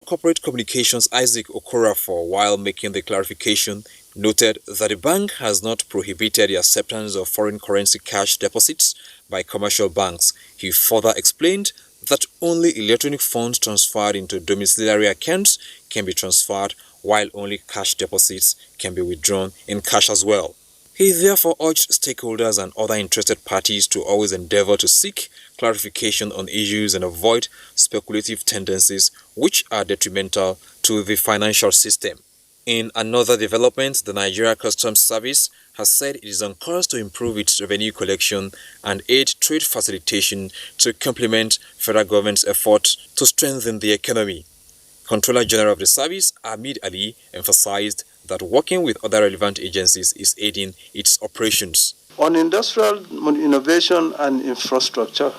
Corporate Communications Isaac Okorafor, while making the clarification, noted that the bank has not prohibited the acceptance of foreign currency cash deposits by commercial banks. He further explained that only electronic funds transferred into domiciliary accounts can be transferred, while only cash deposits can be withdrawn in cash as well. He therefore urged stakeholders and other interested parties to always endeavor to seek clarification on issues and avoid speculative tendencies which are detrimental to the financial system. In another development, the Nigeria Customs Service has said it is on course to improve its revenue collection and aid trade facilitation to complement federal government's effort to strengthen the economy. Controller General of the Service, Ahmed Ali, emphasized that working with other relevant agencies is aiding its operations. On industrial innovation and infrastructure,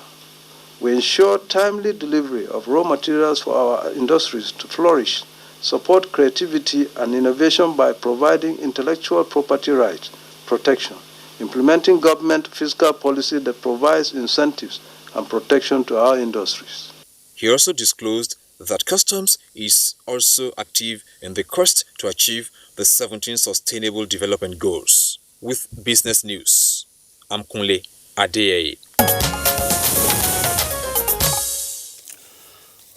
we ensure timely delivery of raw materials for our industries to flourish, support creativity and innovation by providing intellectual property rights protection, implementing government fiscal policy that provides incentives and protection to our industries. He also disclosed that Customs is also active in the quest to achieve the 17 Sustainable Development Goals. With business news, I'm Kunle Adeyeye.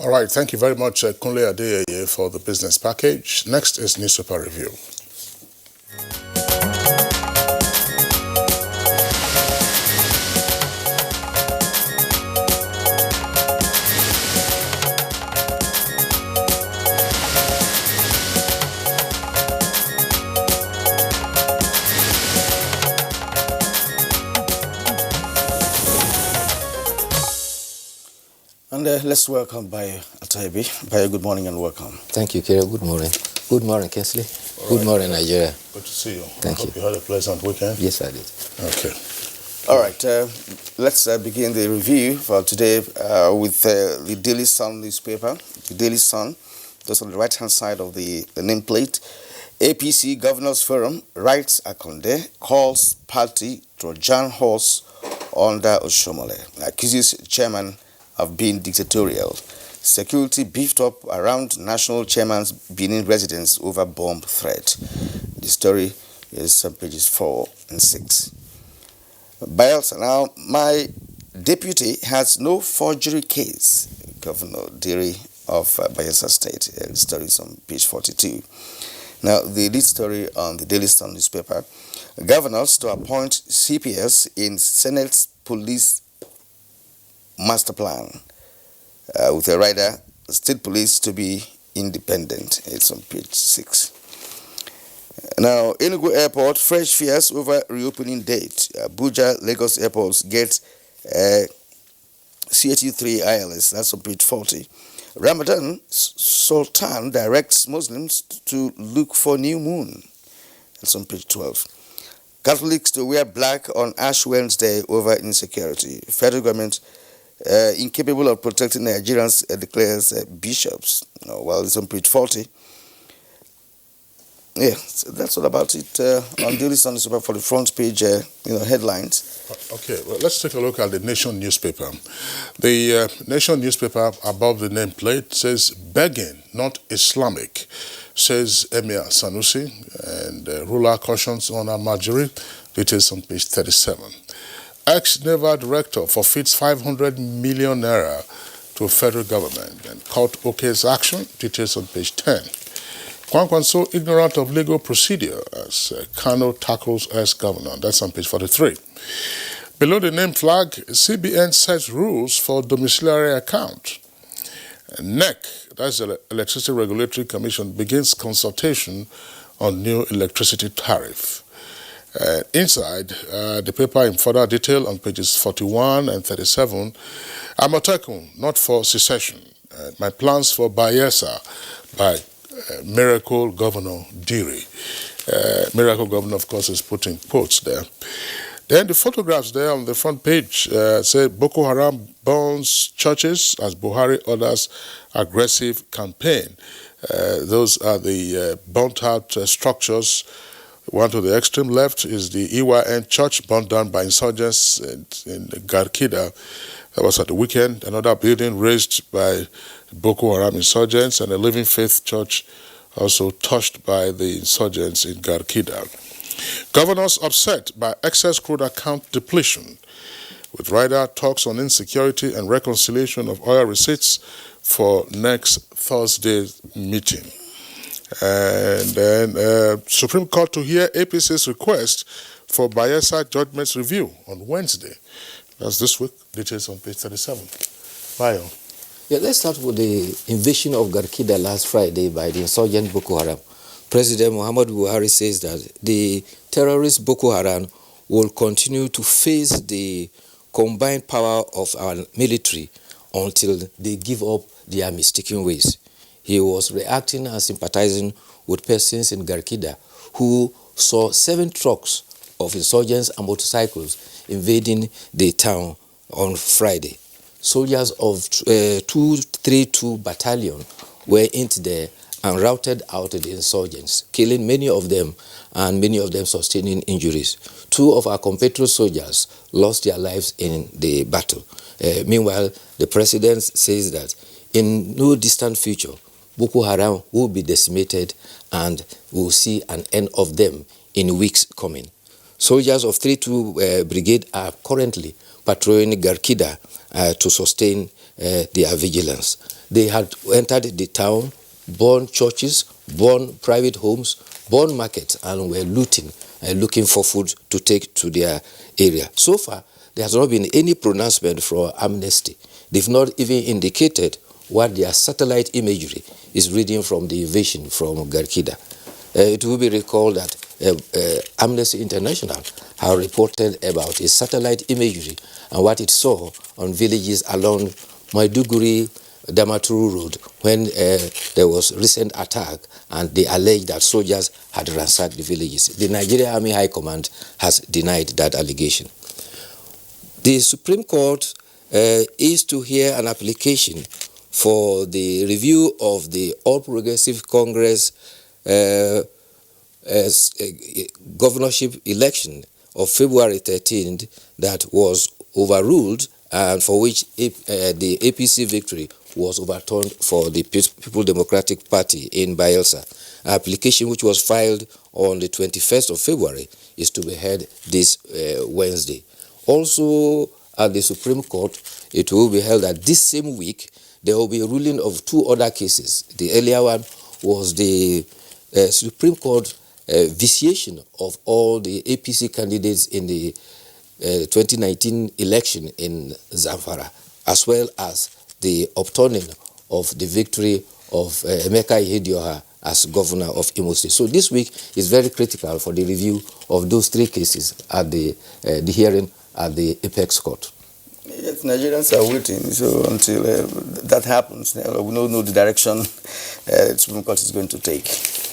All right, thank you very much, Kunle Adeyeye, for the business package. Next is newspaper review. And let's welcome Bayo Ataibi. Bayo, good morning and welcome. Thank you, Kira. Good morning. Good morning, Kinsley. Good morning, Nigeria. Good to see you. Thank you. Hope you had a pleasant weekend. Yes, I did. Okay. All right, let's begin the review for today with the Daily Sun newspaper. The Daily Sun, just on the right-hand side of the nameplate. APC Governors Forum writes Akonde, calls party Trojan horse under Oshomole, accuses chairman of being dictatorial. Security beefed up around national chairman's Benin residence over bomb threat. The story is on pages 4 and 6. Biles, now, my deputy has no forgery case. Governor Diri of Bayelsa State. The story is on page 42. Now, the lead story on the Daily Sun newspaper. Governors to appoint CPS in Senate's police master plan, with a rider, state police to be independent. It's on page 6. Now, Enugu Airport, fresh fears over reopening date. Abuja, Lagos airports get CAT3 ILS. That's on page 40. Ramadan, Sultan directs Muslims to look for new moon. That's on page 12. Catholics to wear black on Ash Wednesday over insecurity. Federal government incapable of protecting Nigerians, declares bishops. Well, it's on page 40. Yeah, so that's all about it on Daily Sun newspaper for the front page, headlines. Okay, well, let's take a look at the Nation newspaper. The Nation newspaper above the nameplate says, begging, not Islamic, says Emir Sanusi, and ruler cautions on Almajiri. Details on page 37. Ex-Naval Director forfeits 500 million naira to federal government and court okays action. Details on page 10. Kwankwan so ignorant of legal procedure as Kano tackles ex-governor. That's on page 43. Below the name flag, CBN sets rules for domiciliary account. NEC, that's the Electricity Regulatory Commission, begins consultation on new electricity tariff. Inside the paper in further detail on pages 41 and 37, Amotekun, not for secession. My plans for Bayelsa by Miracle Governor Diri. Miracle Governor, of course, is putting quotes there. Then the photographs there on the front page say Boko Haram burns churches as Buhari orders aggressive campaign. Those are the burnt out structures. One to the extreme left is the EYN church burned down by insurgents in Garkida. That was at the weekend. Another building razed by Boko Haram insurgents, and a Living Faith church also touched by the insurgents in Garkida. Governors upset by excess crude account depletion, with Ryder talks on insecurity and reconciliation of oil receipts for next Thursday's meeting. And then Supreme Court to hear APC's request for Bayelsa judgment's review on Wednesday. That's this week. Details on page 37. Bayo. Yeah, let's start with the invasion of Garkida last Friday by the insurgent Boko Haram. President Muhammadu Buhari says that the terrorist Boko Haram will continue to face the combined power of our military until they give up their mistaken ways. He was reacting and sympathizing with persons in Garkida who saw 7 trucks of insurgents and motorcycles invading the town on Friday. Soldiers of 232 Battalion were into there and routed out the insurgents, killing many of them and many of them sustaining injuries. 2 of our compatriot soldiers lost their lives in the battle. Meanwhile, the president says that in no distant future, Boko Haram will be decimated and we'll see an end of them in weeks coming. Soldiers of 32 Brigade are currently patrolling Garkida to sustain their vigilance. They had entered the town, burned churches, burned private homes, burned markets, and were looting, looking for food to take to their area. So far, there has not been any pronouncement for amnesty. They've not even indicated what their satellite imagery is reading from the invasion from Garkida. It will be recalled that Amnesty International have reported about a satellite imagery and what it saw on villages along Maiduguri Damaturu Road when there was recent attack, and they alleged that soldiers had ransacked the villages. The Nigerian Army High Command has denied that allegation. The Supreme Court is to hear an application for the review of the All Progressive Congress governorship election of February 13th that was overruled and for which the APC victory was overturned for the People Democratic Party in Bayelsa. An application which was filed on the 21st of February is to be heard this Wednesday. Also at the Supreme Court, it will be held that this same week there will be a ruling of 2 other cases. The earlier one was the Supreme Court vitiation of all the APC candidates in the 2019 election in Zamfara, as well as the upturning of the victory of Emeka Ihedioha as governor of Imo State. So this week is very critical for the review of those 3 cases at the hearing at the Apex Court. Yes, Nigerians are waiting, so until that happens, we don't know the direction the Supreme Court is going to take.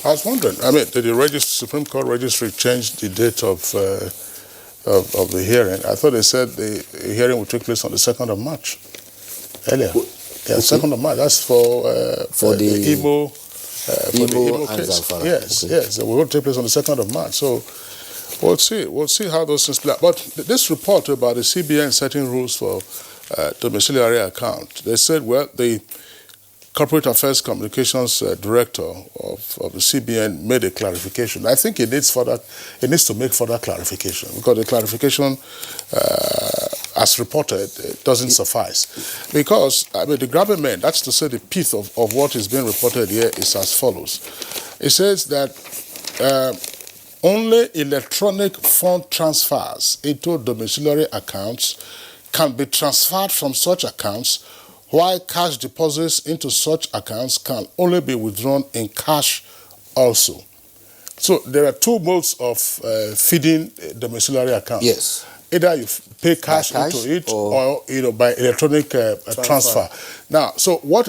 I was wondering, did the Supreme Court registry change the date of the hearing? I thought they said the hearing would take place on the 2nd of March. Earlier. Yeah, 2nd of March. That's for the Igbo case. Yes, okay. Yes. It will take place on the 2nd of March. So we'll see how those things play out. But this report about the CBN setting rules for domiciliary account, they said, well, the Corporate Affairs Communications Director of the CBN made a clarification. I think it needs to make further clarification, because the clarification, as reported, doesn't suffice. Because the gravamen, that's to say the pith of what is being reported here, is as follows. It says that only electronic fund transfers into domiciliary accounts can be transferred from such accounts, while cash deposits into such accounts can only be withdrawn in cash also. So there are 2 modes of feeding domiciliary accounts. Yes. Either you pay cash into it or by electronic transfer. Now, so which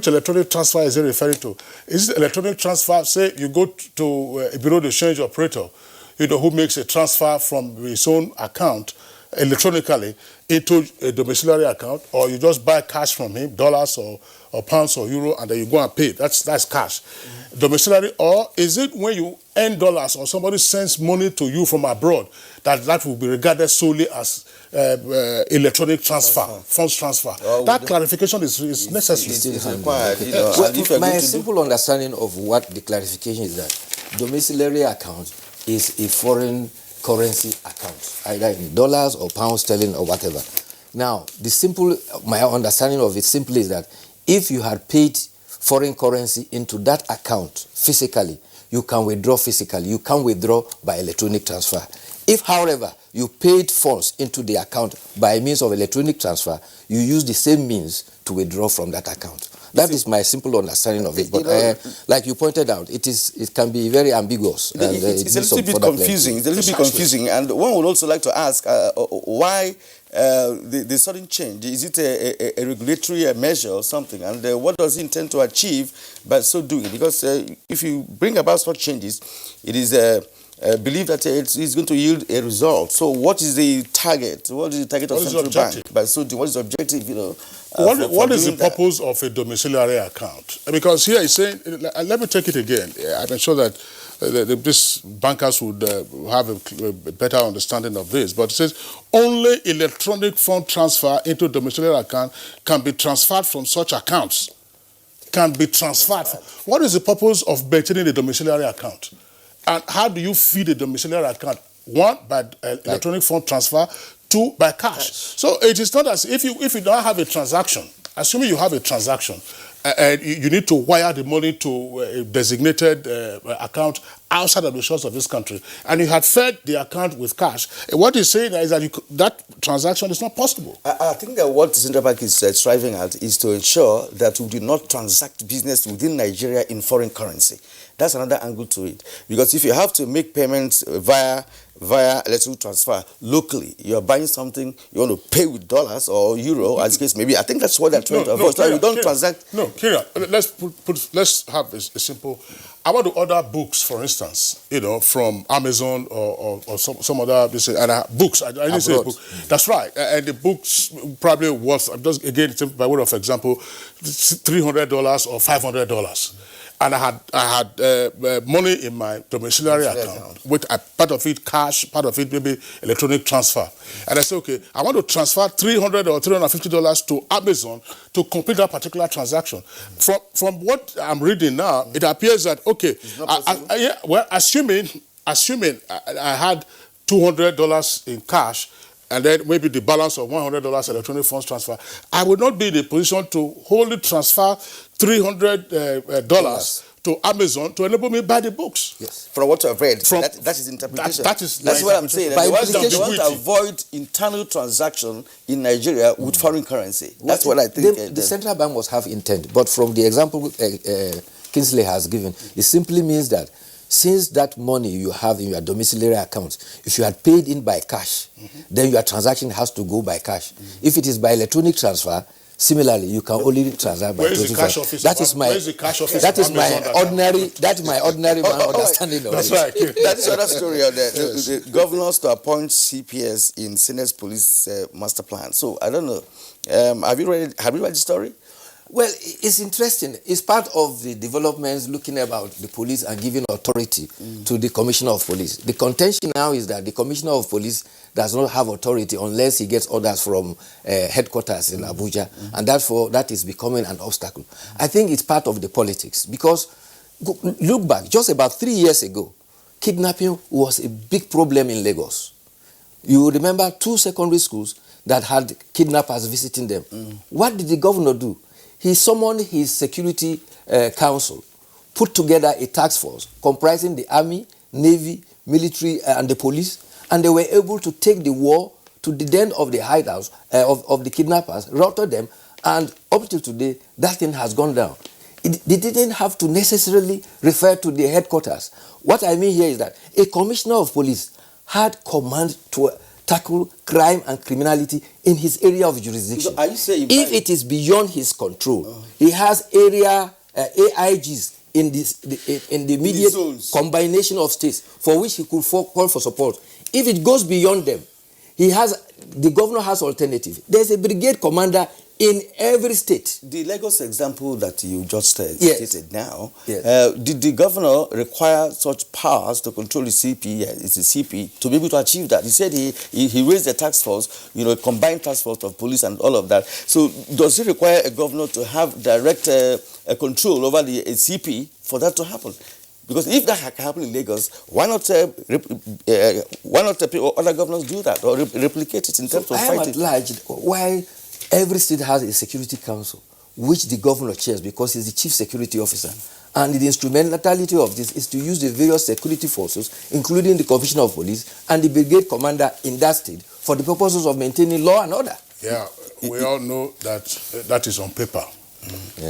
electronic transfer is it referring to? Is it electronic transfer? Say you go to a bureau de change operator, who makes a transfer from his own account electronically into a domiciliary account, or you just buy cash from him, dollars or pounds or euro, and then you go and pay. That's cash. Mm-hmm. Domiciliary, or is it when you earn dollars or somebody sends money to you from abroad that will be regarded solely as electronic transfer, funds transfer. That clarification is necessary. It's required. My simple understanding of what the clarification is that domiciliary account is a foreign currency account, either in dollars or pounds sterling or whatever. Now, my understanding of it simply is that if you had paid foreign currency into that account physically, you can withdraw physically. You can withdraw by electronic transfer. If, however, you paid funds into the account by means of electronic transfer, you use the same means to withdraw from that account. That is my simple understanding of it. But like you pointed out, it can be very ambiguous. It's a little bit confusing. It's a little bit confusing. And one would also like to ask why the sudden change. Is it a regulatory measure or something? And what does it intend to achieve by so doing? Because if you bring about such changes, it is believe that it's going to yield a result. So what is the target? What is the target of central bank? By so what is the objective, what is the purpose of a domiciliary account? Because here it's saying, let me take it again. I'm sure that these bankers would have a better understanding of this. But it says only electronic fund transfer into domiciliary account can be transferred from such accounts. Can be transferred. What is the purpose of maintaining a domiciliary account? And how do you feed a domiciliary account? One, by electronic fund transfer. Two, by cash. So it is not as if you don't have a transaction, assuming you have a transaction, and you need to wire the money to a designated account outside of the shores of this country, and you had fed the account with cash. What he's saying is that that transaction is not possible. I think that what the central bank is striving at is to ensure that we do not transact business within Nigeria in foreign currency. That's another angle to it. Because if you have to make payments via electronic transfer locally, you are buying something, you want to pay with dollars or euro, as case maybe. I think that's what they're trying to avoid. So we don't transact. No, Kira, let's have a simple. I want to order books, for instance, from Amazon or some other, books. I didn't say book. That's right. And the books probably worth, just again, by way of example, $300 or $500. And I had money in my domiciliary account, with part of it cash, part of it maybe electronic transfer. And I said, okay, I want to transfer $300 or $350 to Amazon to complete that particular transaction. From what I'm reading now, it appears that, okay, assuming I had $200 in cash, and then maybe the balance of $100 electronic funds transfer, I would not be in a position to wholly transfer $300 to Amazon to enable me buy the books. Yes. From what I've read, that is interpretation. That's what I'm saying. They want to avoid internal transaction in Nigeria with foreign currency. That's what I think. The central bank must have intent. But from the example Kingsley has given, it simply means that since that money you have in your domiciliary account, if you had paid in by cash, then your transaction has to go by cash. If it is by electronic transfer, similarly, you can only transact by electronic transfer. That is my ordinary understanding of it. That's right. That is another story of the governors to appoint CPS in Senate's police master plan. So I don't know. Have you read the story? Well, it's interesting. It's part of the developments looking about the police and giving authority to the Commissioner of Police. The contention now is that the Commissioner of Police does not have authority unless he gets orders from headquarters in Abuja, and therefore that is becoming an obstacle. I think it's part of the politics because, look back, just about 3 years ago, kidnapping was a big problem in Lagos. You remember 2 secondary schools that had kidnappers visiting them. What did the governor do? He summoned his security council, put together a task force comprising the army, navy, military, and the police, and they were able to take the war to the den of the hideouts of the kidnappers, routed them, and up till today, that thing has gone down. They didn't have to necessarily refer to the headquarters. What I mean here is that a commissioner of police had command to tackle crime and criminality in his area of jurisdiction. So are you saying if it is beyond his control, he has area AIGs in the immediate combination of states for which he could call for support. If it goes beyond them, the governor has alternative. There's a brigade commander in every state. The Lagos example that you just Yes. stated now, Yes. did the governor require such powers to control the CP, it's the CP, to be able to achieve that? He said he raised the task force, combined task force of police and all of that. So does it require a governor to have direct control over the CP for that to happen? Because if that can happen in Lagos, why not other governors do that or replicate it in terms of fighting? I am at large why every state has a security council, which the governor chairs because he's the chief security officer. And the instrumentality of this is to use the various security forces, including the commissioner of police and the brigade commander in that state, for the purposes of maintaining law and order. Yeah, we all know that that is on paper.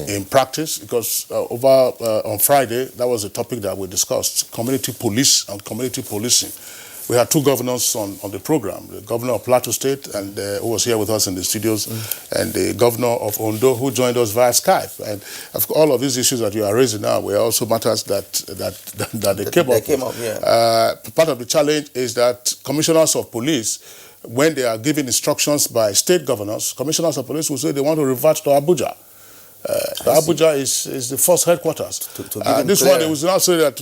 In practice, because on Friday, that was a topic that we discussed, community police and community policing. We had two governors on the program, the governor of Plateau State, and who was here with us in the studios, and the governor of Ondo, who joined us via Skype. And of course, all of these issues that you are raising now were also matters that they came up. Yeah. Part of the challenge is that commissioners of police, when they are given instructions by state governors, commissioners of police will say they want to revert to Abuja. Abuja is the first headquarters. This one, they will now say that,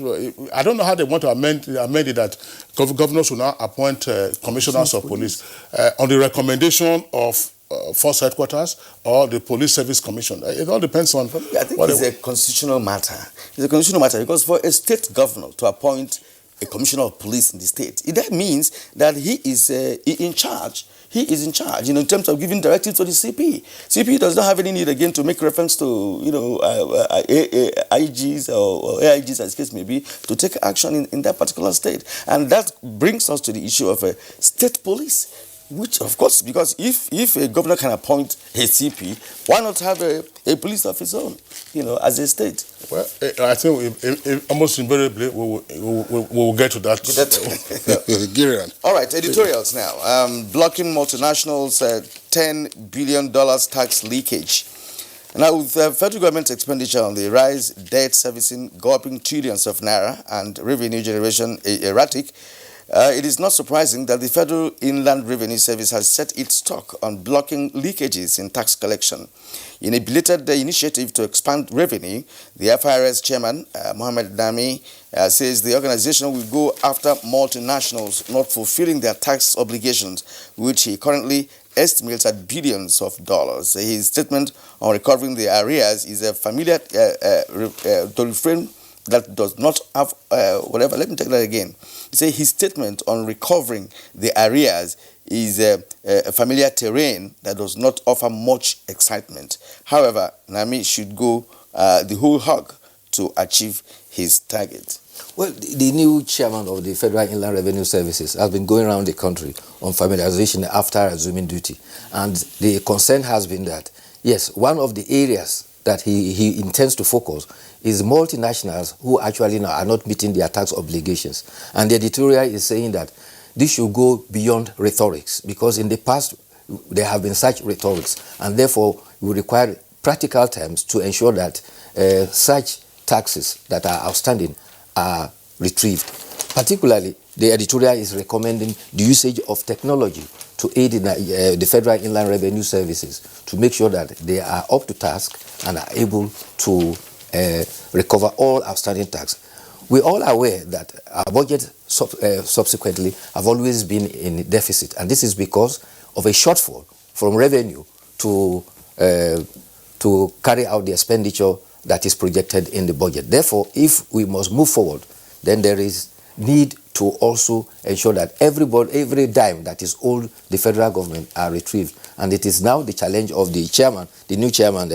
I don't know how they want to amend it, that governors will now appoint commissioners of police on the recommendation of first headquarters or the police service commission. It all depends on... I think it's a constitutional matter. It's a constitutional matter because for a state governor to appoint a commissioner of police in the state, that means that he is in charge. He is in charge, in terms of giving directives to the CP. CP does not have any need again to make reference to, IGs or AIGs, as the case may be, to take action in that particular state. And that brings us to the issue of state police, which, of course, because if a governor can appoint a CP, why not have a police of his own, as a state? Well, I think almost invariably we will get to that. All right, editorials now. Blocking multinationals' $10 billion tax leakage. Now, with federal government expenditure on the rise, debt servicing gulping trillions of naira and revenue generation erratic, it is not surprising that the Federal Inland Revenue Service has set its stock on blocking leakages in tax collection. In a belated initiative to expand revenue, the FIRS chairman, Mohammed Nami, says the organization will go after multinationals not fulfilling their tax obligations, which he currently estimates at billions of dollars. His statement on recovering the arrears is a familiar to refrain that does not have whatever. Let me take that again. He said his statement on recovering the arrears is a familiar terrain that does not offer much excitement. However, Nami should go the whole hog to achieve his target. Well, the new chairman of the Federal Inland Revenue Services has been going around the country on familiarization after assuming duty. And the concern has been that, yes, one of the areas that he intends to focus is multinationals who actually now are not meeting their tax obligations. And the editorial is saying that this should go beyond rhetorics, because in the past there have been such rhetorics, and therefore we require practical terms to ensure that such taxes that are outstanding are retrieved. Particularly, the editorial is recommending the usage of technology to aid in the Federal Inland Revenue Services to make sure that they are up to task and are able to recover all outstanding tax. We're all aware that our budget subsequently have always been in deficit, and this is because of a shortfall from revenue to carry out the expenditure that is projected in the budget. Therefore, if we must move forward, then there is need to also ensure that every dime that is owed the federal government are retrieved. And it is now the challenge of the chairman, the new chairman,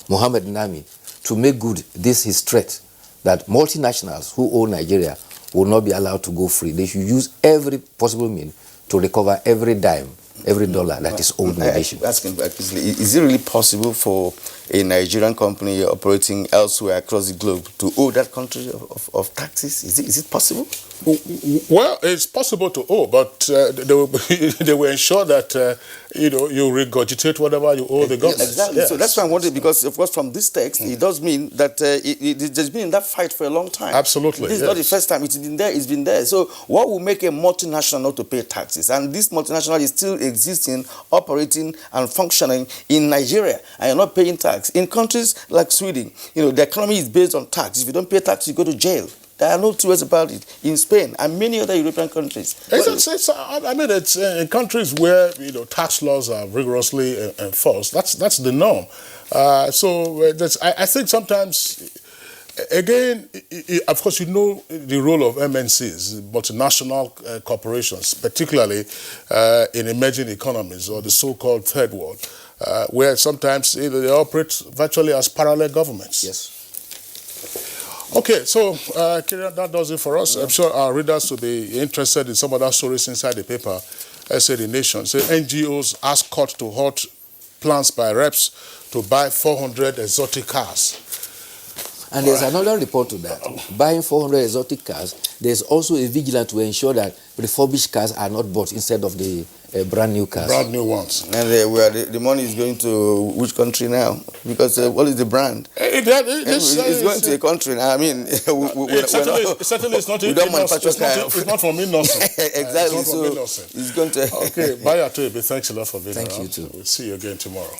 Mohammed Nami, to make good this his threat that multinationals who own Nigeria will not be allowed to go free. They should use every possible means to recover every dime, every dollar that is owed the nation. Asking is it really possible for a Nigerian company operating elsewhere across the globe to owe that country of taxes? Is it possible? Well, it's possible to owe, but they will ensure that you regurgitate whatever you owe the government. Exactly. Yes. So that's why I wanted, because of course from this text it does mean that there's been in that fight for a long time. Absolutely. This is not the first time. It's been there. So what will make a multinational not to pay taxes? And this multinational is still a existing, operating, and functioning in Nigeria, and you're not paying tax. In countries like Sweden, the economy is based on tax. If you don't pay tax, you go to jail. There are no two ways about it. In Spain and many other European countries. It's in countries where tax laws are rigorously enforced. That's the norm. I think sometimes, again, of course, the role of MNCs, multinational corporations, particularly in emerging economies or the so-called third world, where sometimes they operate virtually as parallel governments. Yes. Okay, so Kieran, that does it for us. I'm sure our readers will be interested in some other stories inside the paper. I said the Nation. Say NGOs ask court to halt plans by reps to buy 400 exotic cars. And there's another report to that. Buying 400 exotic cars, there's also a vigilance to ensure that refurbished cars are not bought instead of the brand new cars. Brand new ones. And the money is going to which country now? Because what is the brand? It's going to a country now. I mean, certainly it's not. We don't manufacture cars. It's not from innocent. Exactly. It's going to. Okay, Baya Toebe, thanks a lot for being around. Thank you too. We'll see you again tomorrow.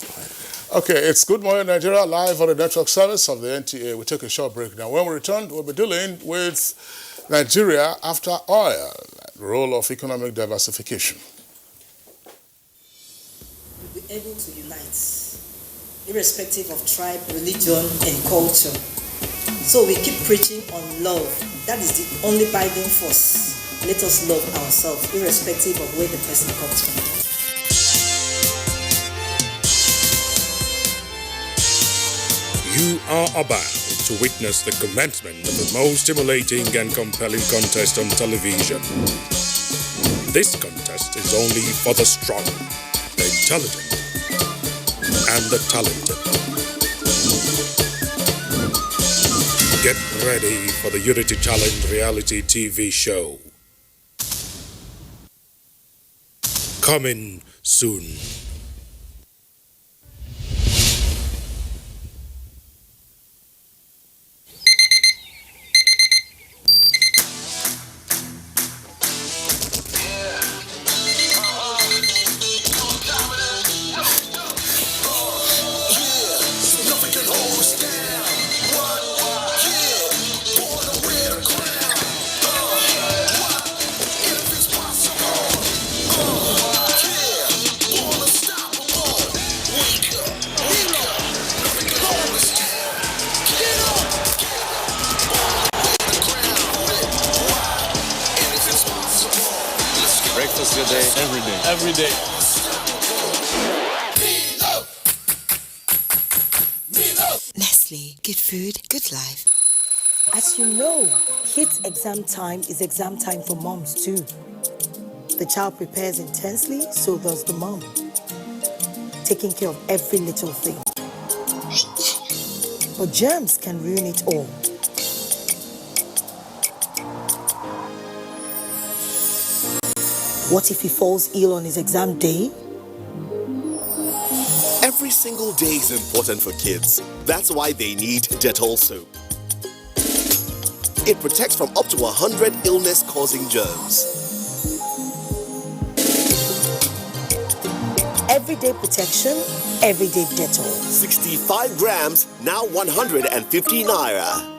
Okay, it's Good Morning Nigeria, live on the network service of the NTA. We take a short break now. When we return, we'll be dealing with Nigeria after oil, the role of economic diversification. We'll be able to unite, irrespective of tribe, religion, and culture. So we keep preaching on love. That is the only binding force. Let us love ourselves, irrespective of where the person comes from. You are about to witness the commencement of the most stimulating and compelling contest on television. This contest is only for the strong, the intelligent, and the talented. Get ready for the Unity Challenge reality TV show. Coming soon. Breakfast your day. Every day. Every day. Nestle, good food, good life. As you know, kids' exam time is exam time for moms too. The child prepares intensely, so does the mom, taking care of every little thing. But germs can ruin it all. What if he falls ill on his exam day? Every single day is important for kids. That's why they need Dettol soap. It protects from up to 100 illness-causing germs. Everyday protection, everyday Dettol. 65 grams, now 150 naira.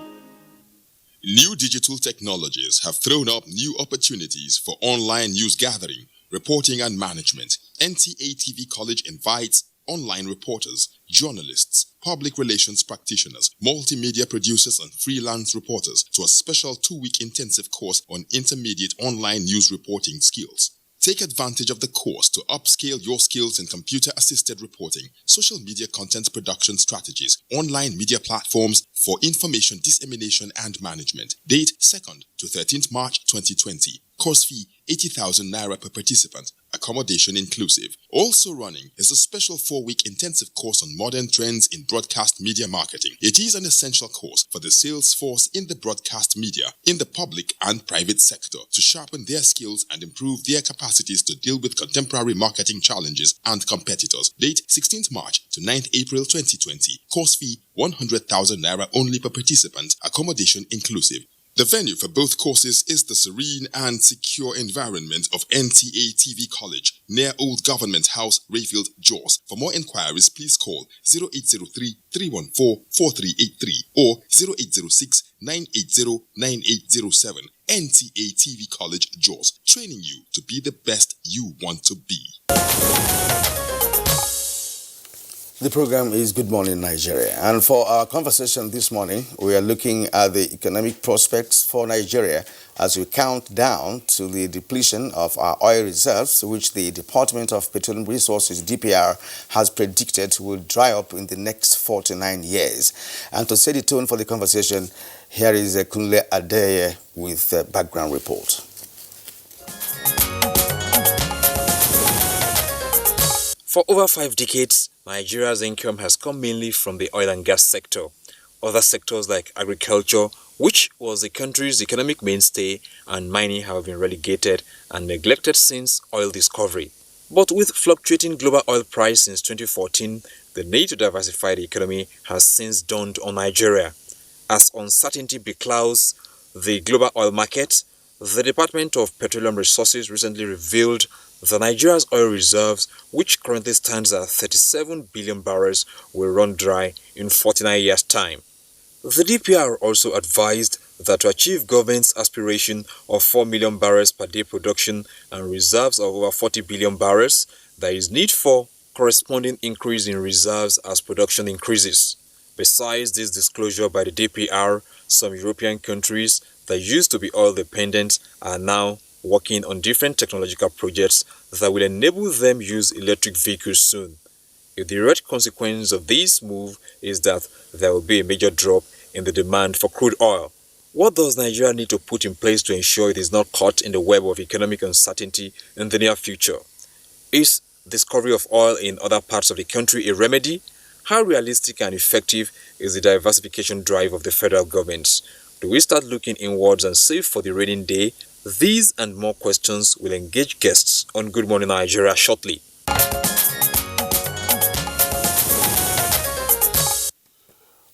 New digital technologies have thrown up new opportunities for online news gathering, reporting and management. NTA TV College invites online reporters, journalists, public relations practitioners, multimedia producers and freelance reporters to a special 2-week intensive course on intermediate online news reporting skills. Take advantage of the course to upscale your skills in computer-assisted reporting, social media content production strategies, online media platforms for information dissemination and management. Date 2nd to 13th March 2020. Course fee 80,000 naira per participant. Accommodation inclusive. Also running is a special 4-week intensive course on modern trends in broadcast media marketing. It is an essential course for the sales force in the broadcast media, in the public and private sector to sharpen their skills and improve their capacities to deal with contemporary marketing challenges and competitors. Date 16th March to 9th April 2020. Course fee 100,000 naira only per participant. Accommodation inclusive. The venue for both courses is the serene and secure environment of NTA TV College near Old Government House, Rayfield, Jos. For more inquiries, please call 0803-314-4383 or 0806-980-9807. NTA TV College, Jos, training you to be the best you want to be. The program is Good Morning Nigeria, and for our conversation this morning, we are looking at the economic prospects for Nigeria as we count down to the depletion of our oil reserves, which the Department of Petroleum Resources, DPR, has predicted will dry up in the next 49 years. And to set the tone for the conversation, here is Kunle Adeye with a background report. For over 5 decades, Nigeria's income has come mainly from the oil and gas sector. Other sectors like agriculture, which was the country's economic mainstay, and mining have been relegated and neglected since oil discovery. But with fluctuating global oil price since 2014, the need to diversify the economy has since dawned on Nigeria. As uncertainty beclouds the global oil market, the Department of Petroleum Resources recently revealed that Nigeria's oil reserves, which currently stands at 37 billion barrels, will run dry in 49 years' time. The DPR also advised that to achieve government's aspiration of 4 million barrels per day production and reserves of over 40 billion barrels, there is need for corresponding increase in reserves as production increases. Besides this disclosure by the DPR, some European countries that used to be oil dependent are now working on different technological projects that will enable them use electric vehicles soon. If the direct consequence of this move is that there will be a major drop in the demand for crude oil, what does Nigeria need to put in place to ensure it is not caught in the web of economic uncertainty in the near future? Is discovery of oil in other parts of the country a remedy? How realistic and effective is the diversification drive of the federal government? Do we start looking inwards and save for the rainy day? These and more questions will engage guests on Good Morning Nigeria shortly.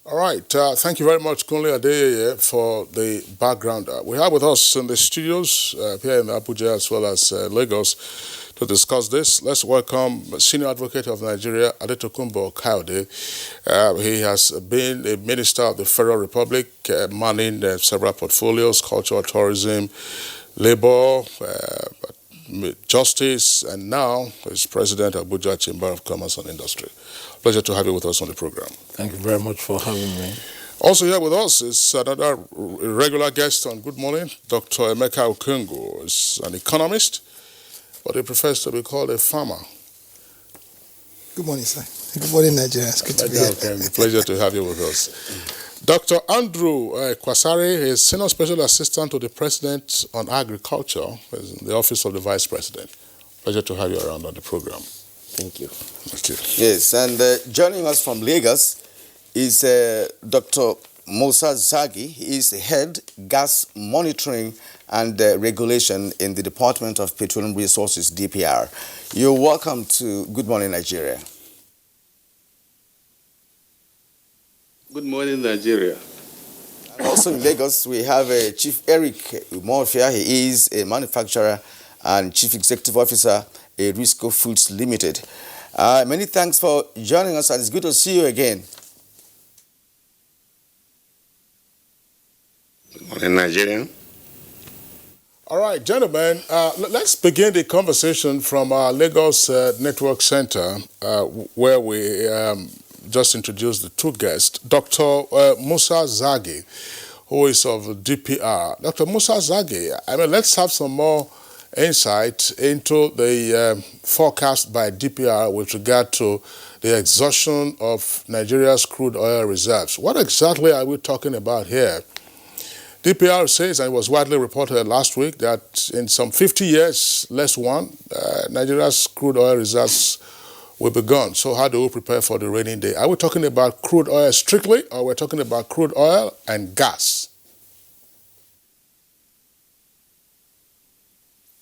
All right, thank you very much, Kunle Adeye, for the background. We have with us in the studios here in Abuja as well as Lagos to discuss this. Let's welcome Senior Advocate of Nigeria, Adetokunbo Kayode. He has been a Minister of the Federal Republic, manning several portfolios, culture, tourism, labor, justice, and now is President of Abuja Chamber of Commerce and Industry. Pleasure to have you with us on the program. Thank you very much for having me. Also here with us is another regular guest on Good Morning, Dr. Emeka Okungu. Is an economist, but he prefers to be called a farmer. Good morning, sir. Good morning, Nigeria. It's good to be here. Pleasure to have you with us. Dr. Andrew Kwasari is Senior Special Assistant to the President on Agriculture in the Office of the Vice President. Pleasure to have you around on the program. Thank you. Thank you. Yes, and joining us from Lagos is Dr. Musa Zagi. He is the Head Gas Monitoring and Regulation in the Department of Petroleum Resources, DPR. You're welcome to Good Morning Nigeria. Good morning, Nigeria. And also in Lagos, we have Chief Eric Umofia. He is a manufacturer and Chief Executive Officer at Risco Foods Limited. Many thanks for joining us, and it's good to see you again. Good morning, Nigerian. All right, gentlemen, let's begin the conversation from our Lagos Network Center, where we just introduced the two guests, Dr. Musa Zagi, who is of DPR. Dr. Musa Zagi, let's have some more insight into the forecast by DPR with regard to the exhaustion of Nigeria's crude oil reserves. What exactly are we talking about here? DPR says, and it was widely reported last week, that in some 50 years, less one, Nigeria's crude oil reserves will be gone. So how do we prepare for the rainy day? Are we talking about crude oil strictly, or we're talking about crude oil and gas?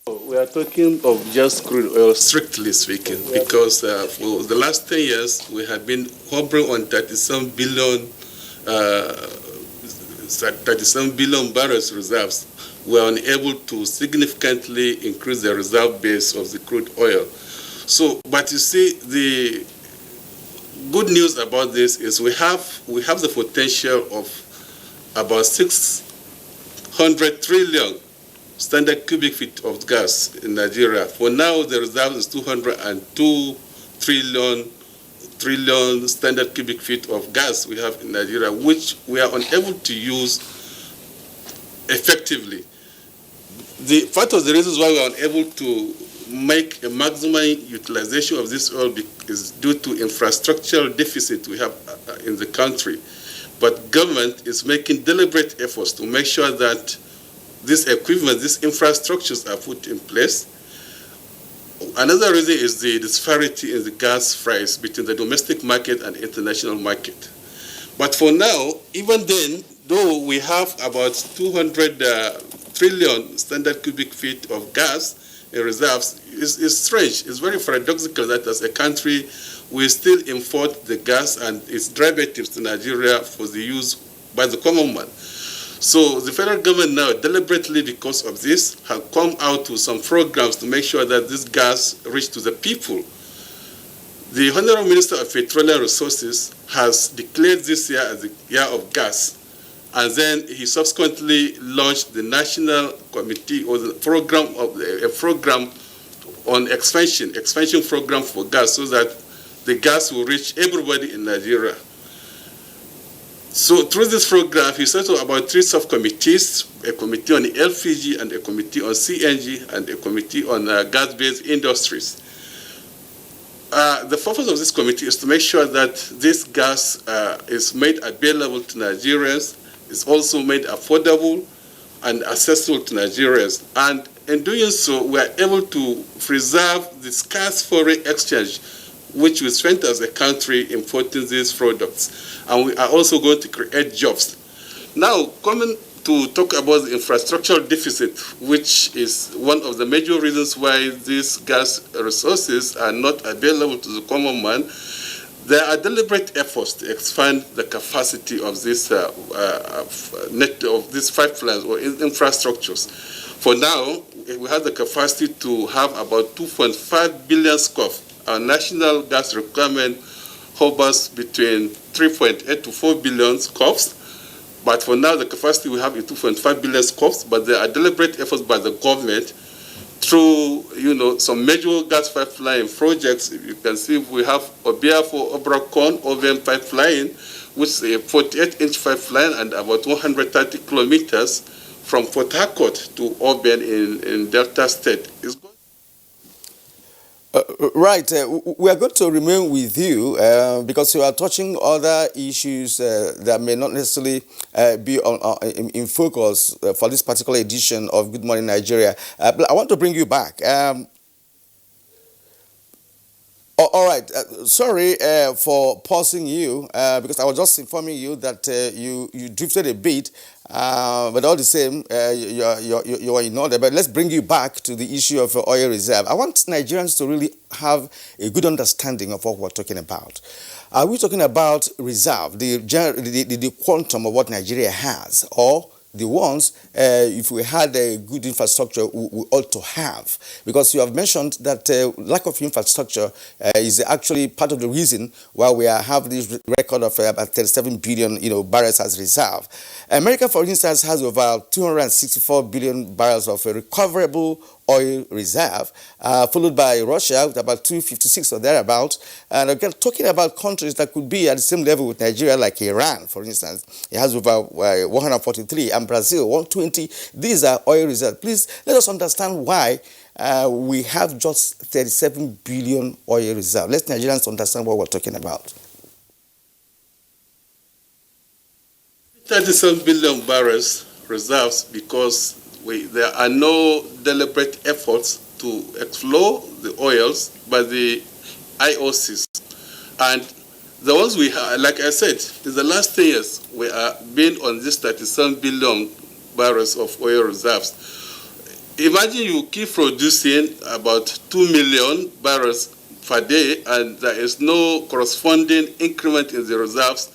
We are talking of just crude oil, strictly speaking, because for the last 10 years, we have been hovering on 37 billion 37 billion barrels reserves, we are unable to significantly increase the reserve base of the crude oil. So, but you see, the good news about this is we have the potential of about 600 trillion standard cubic feet of gas in Nigeria. For now, the reserve is 202 trillion standard cubic feet of gas we have in Nigeria, which we are unable to use effectively. Part of the reasons why we are unable to make a maximum utilization of this oil is due to infrastructural deficit we have in the country. But government is making deliberate efforts to make sure that this equipment, these infrastructures are put in place. Another reason is the disparity in the gas price between the domestic market and international market. But for now, even then, though we have about 200 trillion standard cubic feet of gas in reserves, is strange. It's very paradoxical that as a country, we still import the gas and its derivatives to Nigeria for the use by the common man. So the federal government now, deliberately because of this, have come out with some programs to make sure that this gas reach to the people. The Honorable Minister of Petroleum Resources has declared this year as the year of gas, and then he subsequently launched the National Committee or the program of a program on expansion program for gas, so that the gas will reach everybody in Nigeria. So through this program, he set up about 3 subcommittees, a committee on LPG and a committee on CNG and a committee on gas-based industries. The purpose of this committee is to make sure that this gas is made available to Nigerians, is also made affordable and accessible to Nigerians. And in doing so, we are able to preserve the scarce foreign exchange which we spent as a country importing these products. And we are also going to create jobs. Now, coming to talk about the infrastructural deficit, which is one of the major reasons why these gas resources are not available to the common man, there are deliberate efforts to expand the capacity of this of these pipelines or infrastructures. For now, we have the capacity to have about 2.5 billion scf. Our national gas requirement hovers between 3.8 to 4 billion scf. But for now, the capacity we have is 2.5 billion scf. But there are deliberate efforts by the government through, some major gas pipeline projects. You can see we have Abuja for Obrakon OVM pipeline, which is a 48-inch pipeline and about 130 kilometers from Port Harcourt to Oben in Delta State. Right. We are going to remain with you because you are touching other issues that may not necessarily be in focus for this particular edition of Good Morning Nigeria. But I want to bring you back. All right. Sorry for pausing you because I was just informing you that you drifted a bit. But all the same, you are in order. But let's bring you back to the issue of oil reserve. I want Nigerians to really have a good understanding of what we're talking about. Are we talking about reserve, the quantum of what Nigeria has, or the ones, if we had a good infrastructure, we ought to have? Because you have mentioned that lack of infrastructure is actually part of the reason why we have this record of about 37 billion barrels as reserve. America, for instance, has over 264 billion barrels of recoverable oil reserve, followed by Russia with about 256 or thereabouts. And again, talking about countries that could be at the same level with Nigeria, like Iran, for instance, it has over 143, and Brazil 120. These are oil reserves. Please let us understand why we have just 37 billion oil reserve. Let Nigerians understand what we're talking about. 37 billion barrels reserves because there are no deliberate efforts to explore the oils by the IOCs. And the ones we have, like I said, in the last 10 years, we are being on this 37 billion barrels of oil reserves. Imagine you keep producing about 2 million barrels per day, and there is no corresponding increment in the reserves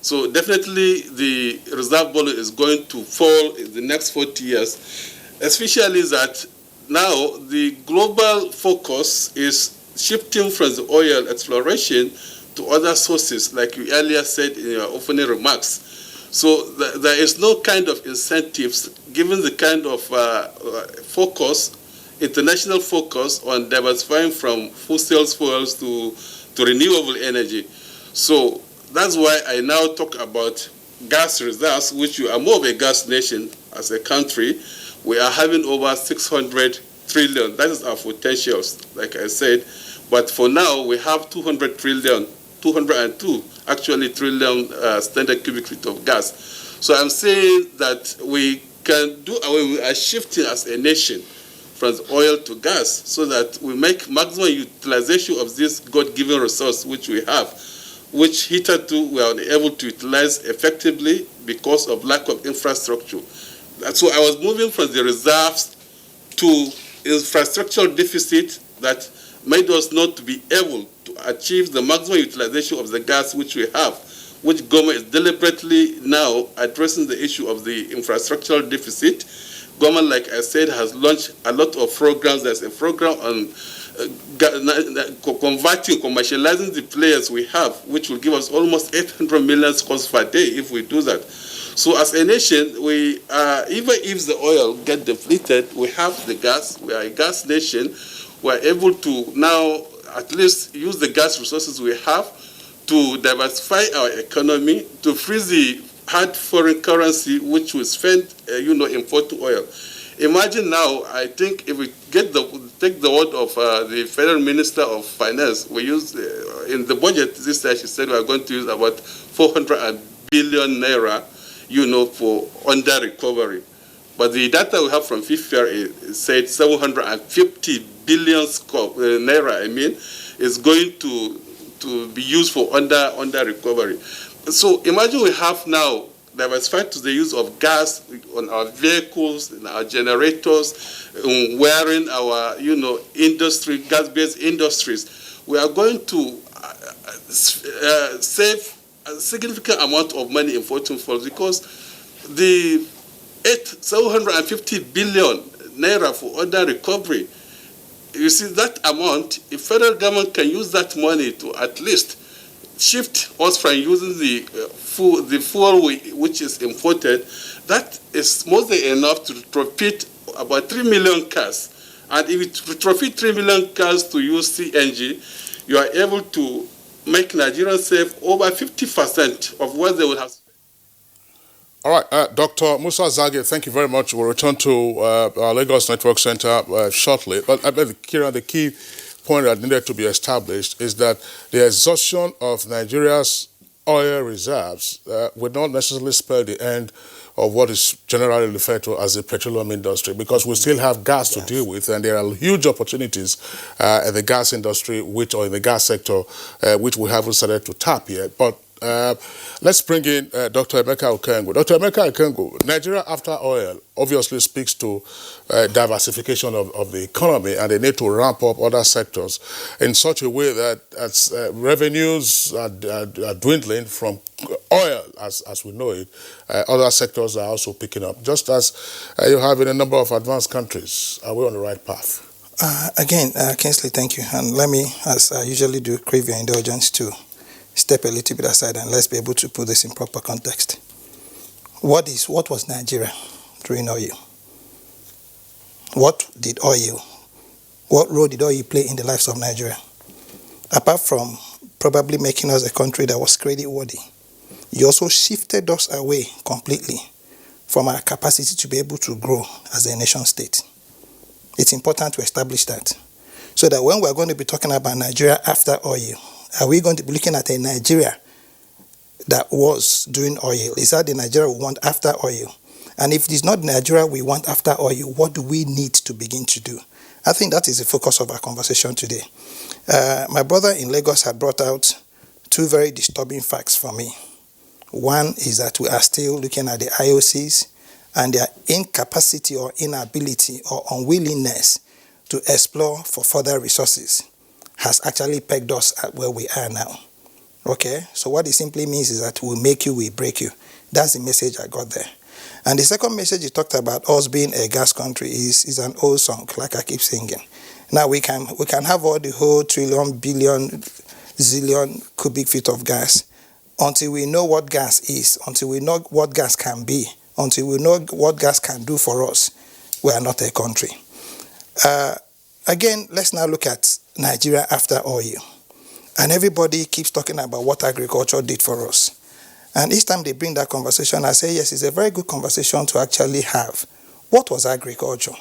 So definitely the reserve volume is going to fall in the next 40 years, especially that now the global focus is shifting from the oil exploration to other sources, like you earlier said in your opening remarks. So there is no kind of incentives given the kind of focus, international focus on diversifying from fossil fuels to renewable energy. So that's why I now talk about gas reserves, which you are more of a gas nation as a country. We are having over 600 trillion. That is our potentials, like I said. But for now, we have 200 trillion, 202 actually trillion standard cubic feet of gas. So I'm saying that we can do away, we are shifting as a nation from oil to gas so that we make maximum utilization of this God-given resource which we have, which hitherto we are unable to utilize effectively because of lack of infrastructure. So I was moving from the reserves to infrastructural deficit that made us not to be able to achieve the maximum utilization of the gas which we have, which government is deliberately now addressing the issue of the infrastructural deficit. Government, like I said, has launched a lot of programs. There's a program on converting, commercializing the players we have, which will give us almost 800 million scores per day if we do that. So as a nation, we even if the oil get depleted, we have the gas. We are a gas nation. We are able to now at least use the gas resources we have to diversify our economy, to freeze the hard foreign currency which we spend, import oil. Imagine now, I think if we take the word of the Federal Minister of Finance, we use in the budget this year, she said we are going to use about 400 billion naira, for under recovery. But the data we have from FIFIA said 750 billion naira, is going to be used for under recovery. So imagine we have now diversified to the use of gas on our vehicles, in our generators, wearing our, industry, gas-based industries. We are going to save a significant amount of money in fortune falls because the 750 billion naira for under recovery, you see that amount, if federal government can use that money to at least shift us from using the fuel which is imported, that is more than enough to retrofit about 3 million cars. And if you retrofit 3 million cars to use CNG, you are able to make Nigerians save over 50% of what they would have. All right, Dr. Musa Zage, thank you very much. We'll return to our Lagos Network Center shortly. But I bet, Kieran, the key point that needed to be established is that the exhaustion of Nigeria's oil reserves would not necessarily spell the end of what is generally referred to as the petroleum industry, because we still have gas to deal with, and there are huge opportunities in the gas industry, or in the gas sector, which we haven't started to tap yet. But let's bring in Dr. Emeka Okengu. Dr. Emeka Okengu, Nigeria after oil obviously speaks to diversification of the economy, and they need to ramp up other sectors in such a way that as revenues are dwindling from oil as we know it, other sectors are also picking up, just as you have in a number of advanced countries. Are we on the right path? Again, Kingsley, thank you. And let me, as I usually do, crave your indulgence to step a little bit aside and let's be able to put this in proper context. What was Nigeria during oil? What role did oil play in the lives of Nigeria? Apart from probably making us a country that was credit-worthy, you also shifted us away completely from our capacity to be able to grow as a nation state. It's important to establish that, so that when we're going to be talking about Nigeria after oil, are we going to be looking at a Nigeria that was doing oil? Is that the Nigeria we want after oil? And if it is not Nigeria we want after oil, what do we need to begin to do? I think that is the focus of our conversation today. My brother in Lagos had brought out two very disturbing facts for me. One is that we are still looking at the IOCs and their incapacity or inability or unwillingness to explore for further resources has actually pegged us at where we are now. Okay, so what it simply means is that we'll make you, we'll break you. That's the message I got there. And the second message you talked about us being a gas country is an old song, like I keep singing. Now we can have all the whole trillion, billion, zillion cubic feet of gas. Until we know what gas is, until we know what gas can be, until we know what gas can do for us, we are not a country. Again, let's now look at Nigeria after oil. And everybody keeps talking about what agriculture did for us. And each time they bring that conversation, I say, yes, it's a very good conversation to actually have. What was agriculture?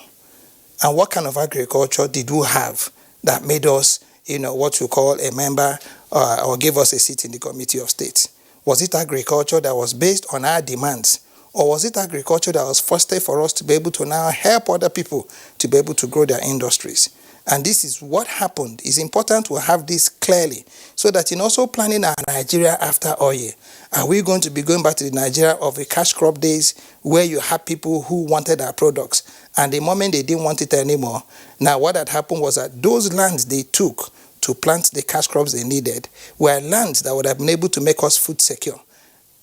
And what kind of agriculture did we have that made us, what you call a member or gave us a seat in the Committee of State? Was it agriculture that was based on our demands? Or was it agriculture that was fostered for us to be able to now help other people to be able to grow their industries? And this is what happened. It's important to have this clearly so that in also planning our Nigeria after oil, are we going to be going back to the Nigeria of the cash crop days where you had people who wanted our products and the moment they didn't want it anymore, now what had happened was that those lands they took to plant the cash crops they needed were lands that would have been able to make us food secure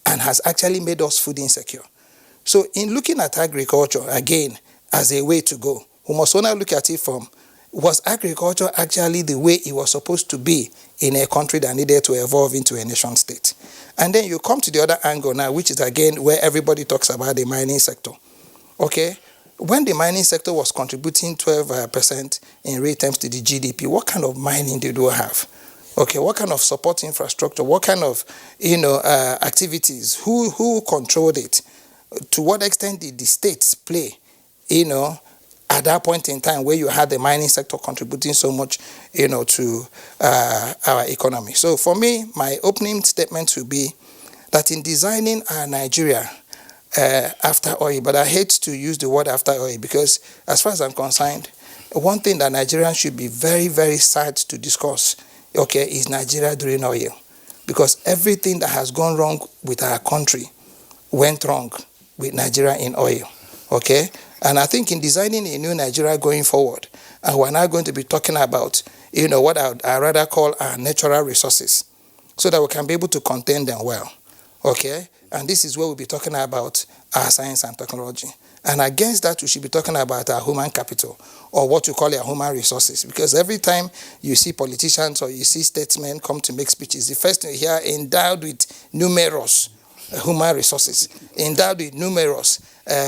and has actually made us food insecure. So in looking at agriculture, again, as a way to go, we must only look at it from, was agriculture actually the way it was supposed to be in a country that needed to evolve into a nation state? And then you come to the other angle now, which is again where everybody talks about the mining sector. Okay? When the mining sector was contributing 12% in real terms to the GDP, what kind of mining did we have? Okay, what kind of support infrastructure? What kind of, activities? Who controlled it? To what extent did the states play, at that point in time where you had the mining sector contributing so much, to our economy? So for me, my opening statement would be that in designing our Nigeria after oil, but I hate to use the word after oil because as far as I'm concerned, one thing that Nigerians should be very, very sad to discuss, okay, is Nigeria during oil. Because everything that has gone wrong with our country went wrong with Nigeria in oil, okay? And I think in designing a new Nigeria going forward, and we're now going to be talking about, what I rather call our natural resources, so that we can be able to contain them well, okay? And this is where we'll be talking about our science and technology. And against that, we should be talking about our human capital, or what you call our human resources. Because every time you see politicians or you see statesmen come to make speeches, the first thing you hear, endowed with numerous human resources, endowed with numerous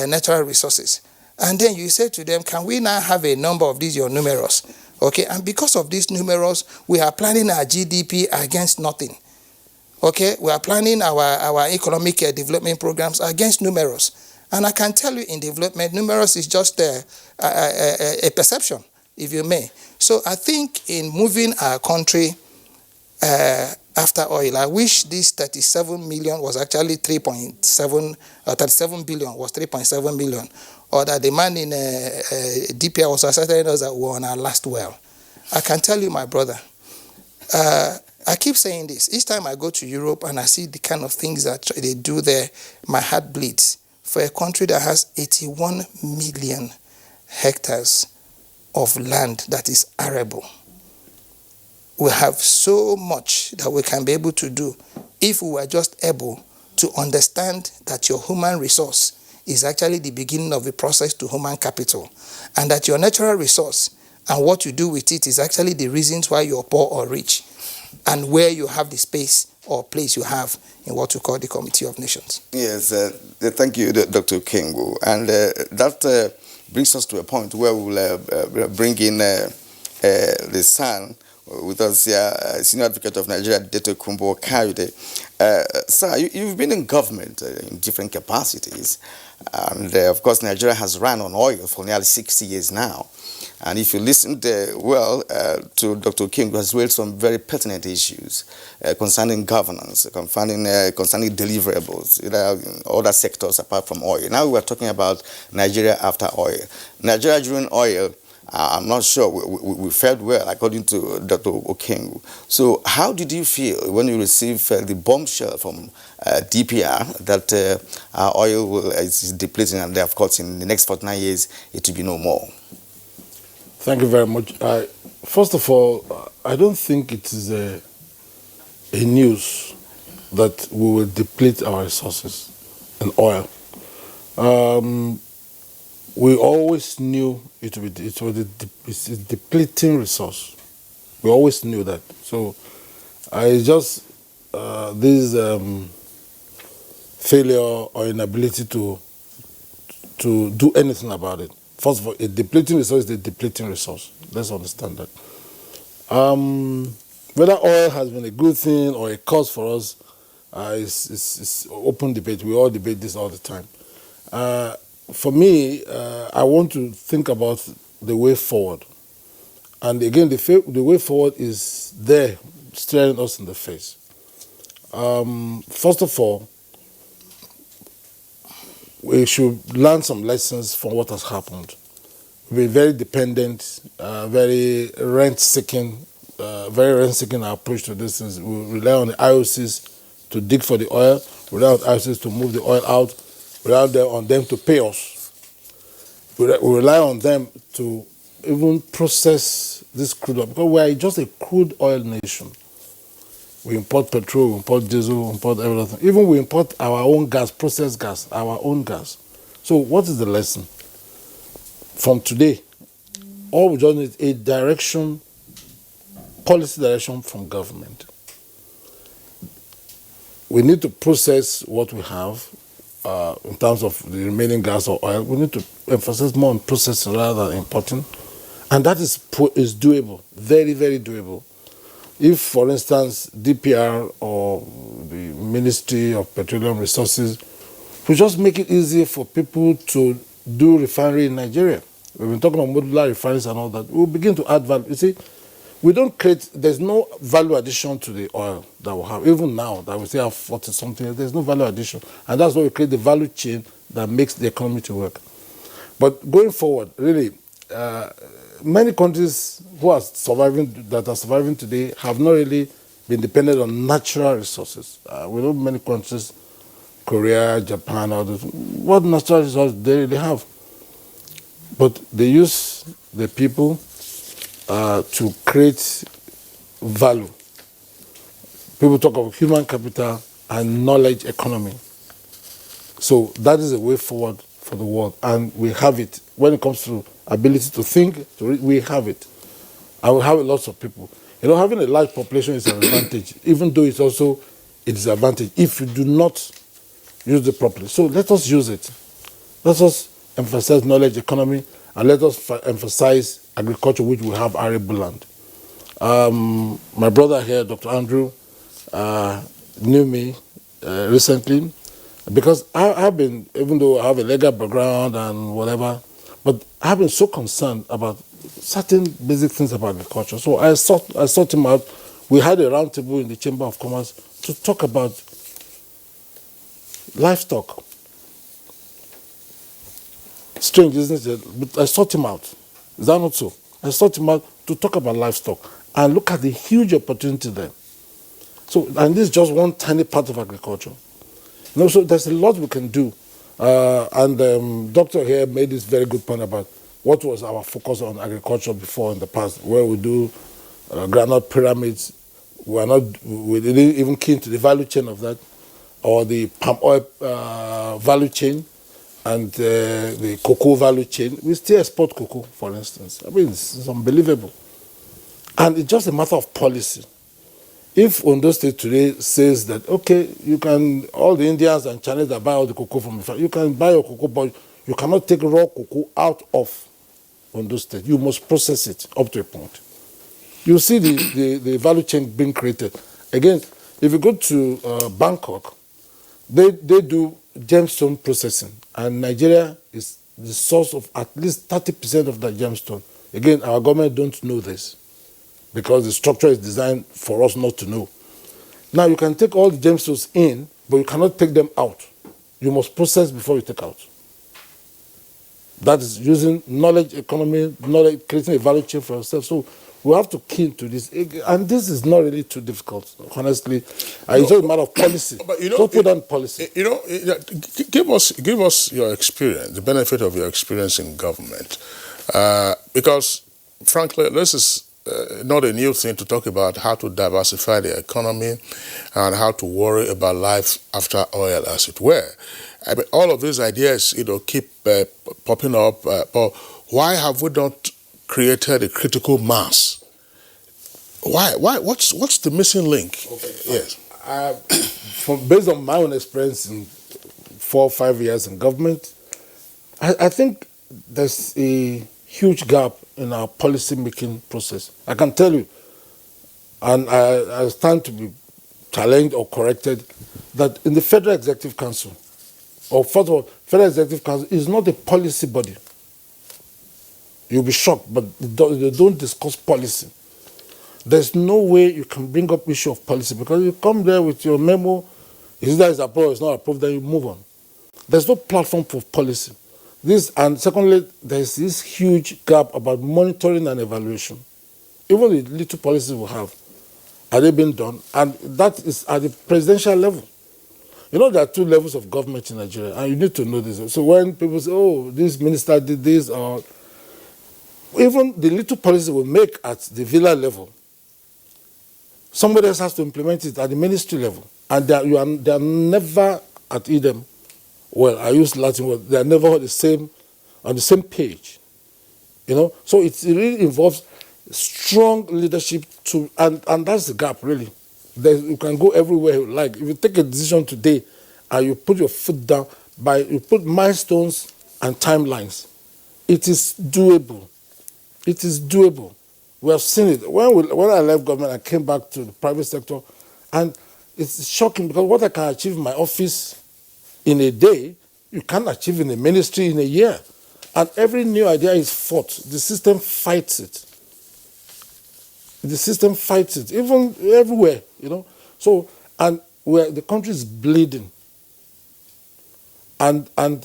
natural resources. And then you say to them, can we now have a number of these, your numerous? Okay, and because of these numerous, we are planning our GDP against nothing. Okay, we are planning our economic development programs against numerous. And I can tell you in development, numerous is just a perception, if you may. So I think in moving our country after oil, I wish this 37 million was actually 3.7, 37 billion was 3.7 million, or that the man in DPR was asserting us that we were on our last well. I can tell you, my brother, I keep saying this. Each time I go to Europe and I see the kind of things that they do there, my heart bleeds. For a country that has 81 million hectares of land that is arable, we have so much that we can be able to do if we were just able to understand that your human resource is actually the beginning of the process to human capital, and that your natural resource and what you do with it is actually the reasons why you're poor or rich, and where you have the space or place you have in what we call the Committee of Nations. Yes, thank you, Dr. Kengu. And that brings us to a point where we will bring in the son with us here, Senior Advocate of Nigeria, Dr. Kumbo Kayode. Sir, you've been in government in different capacities. And of course, Nigeria has run on oil for nearly 60 years now. And if you listened to Dr. King, who has raised some very pertinent issues concerning governance, concerning deliverables, other sectors apart from oil. Now we are talking about Nigeria after oil. Nigeria during oil, I'm not sure we fared well, according to Dr. Okengu. So how did you feel when you received the bombshell from DPR that our oil is depleting, and of course in the next 49 years it will be no more? Thank you very much. First of all, I don't think it is a news that we will deplete our resources in oil. We always knew it's a depleting resource. We always knew that. So I just this failure or inability to do anything about it. First of all, a depleting resource is a depleting resource. Let's understand that. Whether oil has been a good thing or a cause for us is open debate. We all debate this all the time. For me, I want to think about the way forward. And again, the way forward is there, staring us in the face. First of all, we should learn some lessons from what has happened. We're very dependent, very rent-seeking our approach to this. We rely on the IOCs to dig for the oil, we rely on the IOCs to move the oil out, we rely on them to pay us. We rely on them to even process this crude oil, because we are just a crude oil nation. We import petrol, we import diesel, we import everything. Even we import our own gas, processed gas, our own gas. So what is the lesson? From today, all we just need is a direction, policy direction from government. We need to process what we have in terms of the remaining gas or oil. We need to emphasize more on processing rather than importing. And that is doable, very, very doable. If, for instance, DPR or the Ministry of Petroleum Resources would just make it easier for people to do refinery in Nigeria. We've been talking about modular refineries and all that. We'll begin to add value. You see, there's no value addition to the oil that we have. Even now that we still have 40-something, there's no value addition. And that's why we create the value chain that makes the economy to work. But going forward, really, many countries that are surviving today have not really been dependent on natural resources. We know many countries, Korea, Japan, others, what natural resources they really have. But they use the people to create value. People talk of human capital and knowledge economy. So that is a way forward for the world, and we have it. When it comes to ability to think, we have it. And we have lots of people. You know, having a large population is an advantage, even though it's also a disadvantage if you do not use it properly. So let us use it. Let us emphasize knowledge economy, and let us emphasize agriculture, which we have arable land. My brother here, Dr. Andrew, knew me recently, because I've been, even though I have a legal background and whatever, but I've been so concerned about certain basic things about agriculture. So I sought him out. We had a roundtable in the Chamber of Commerce to talk about livestock. Strange, isn't it? But I sought him out. Is that not so? I sought him out to talk about livestock and look at the huge opportunity there. So, and this is just one tiny part of agriculture. You know, so there's a lot we can do. Doctor here made this very good point about what was our focus on agriculture before in the past, where we do groundnut pyramids. We didn't even keen to the value chain of that, or the palm oil value chain, and the cocoa value chain. We still export cocoa, for instance. I mean, it's unbelievable. And it's just a matter of policy. If Ondo State today says that, okay, you can, all the Indians and Chinese that buy all the cocoa from the farm, you can buy your cocoa, but you cannot take raw cocoa out of Ondo State. You must process it up to a point. You see the value chain being created. Again, if you go to Bangkok, they do gemstone processing, and Nigeria is the source of at least 30% of that gemstone. Again, our government don't know this, because the structure is designed for us not to know. Now, you can take all the gemstones in, but you cannot take them out. You must process before you take out. That is using knowledge economy, creating a value chain for yourself. So we have to key into this. And this is not really too difficult, honestly. It's just a matter of policy. But you know, so put on policy. You know, give us your experience, the benefit of your experience in government. Because, frankly, this is not a new thing to talk about how to diversify the economy and how to worry about life after oil, as it were. I mean, all of these ideas, keep popping up. But why have we not created a critical mass? Why? What's the missing link? Okay. Yes. Based on my own experience in 4 or 5 years in government, I think there's a huge gap in our policy making process. I can tell you, and I stand to be challenged or corrected, that in the Federal Executive Council, or first of all, Federal Executive Council is not a policy body. You'll be shocked, but they don't discuss policy. There's no way you can bring up issue of policy because you come there with your memo, is that is approved or it's not approved, then you move on. There's no platform for policy. And secondly, there's this huge gap about monitoring and evaluation. Even the little policies we have, are they being done? And that is at the presidential level. There are 2 levels of government in Nigeria, and you need to know this. So when people say, oh, this minister did this, or even the little policy we make at the villa level, somebody else has to implement it at the ministry level. And they are never at Edem. Well, I use Latin word. They are never on the same page. So it really involves strong leadership and that's the gap really. You can go everywhere you like. If you take a decision today and you put your foot down, you put milestones and timelines, it is doable. It is doable. We have seen it. When I left government, I came back to the private sector, and it's shocking because what I can achieve in my office in a day, you can't achieve in a ministry in a year. And every new idea is fought. The system fights it. The system fights it, even everywhere, So, and the country is bleeding. And one of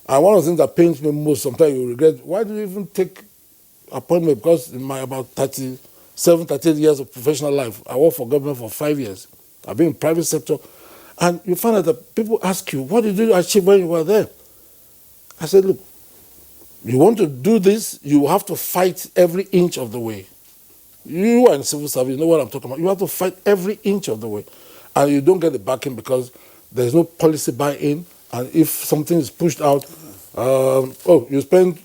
the things that pains me most, sometimes you regret, why do you even take appointment? Because in my about 38 years of professional life, I worked for government for 5 years. I've been in private sector. And you find out that people ask you, what did you achieve when you were there? I said, look, you want to do this, you have to fight every inch of the way. You are in civil service, you know what I'm talking about. You have to fight every inch of the way. And you don't get the backing because there's no policy buy-in. And if something is pushed out, you spend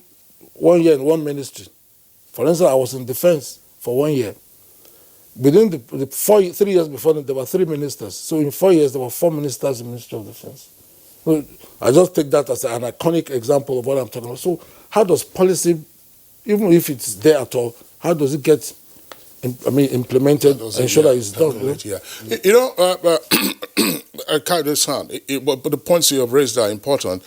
1 year in one ministry. For instance, I was in defense for 1 year. Within the 3 years before that, there were 3 ministers. So in 4 years, there were 4 ministers in the Ministry of Defense. So I just take that as an iconic example of what I'm talking about. So how does policy, even if it's there at all, how does it get implemented and ensure that it's done? I can't understand. But the points you have raised are important.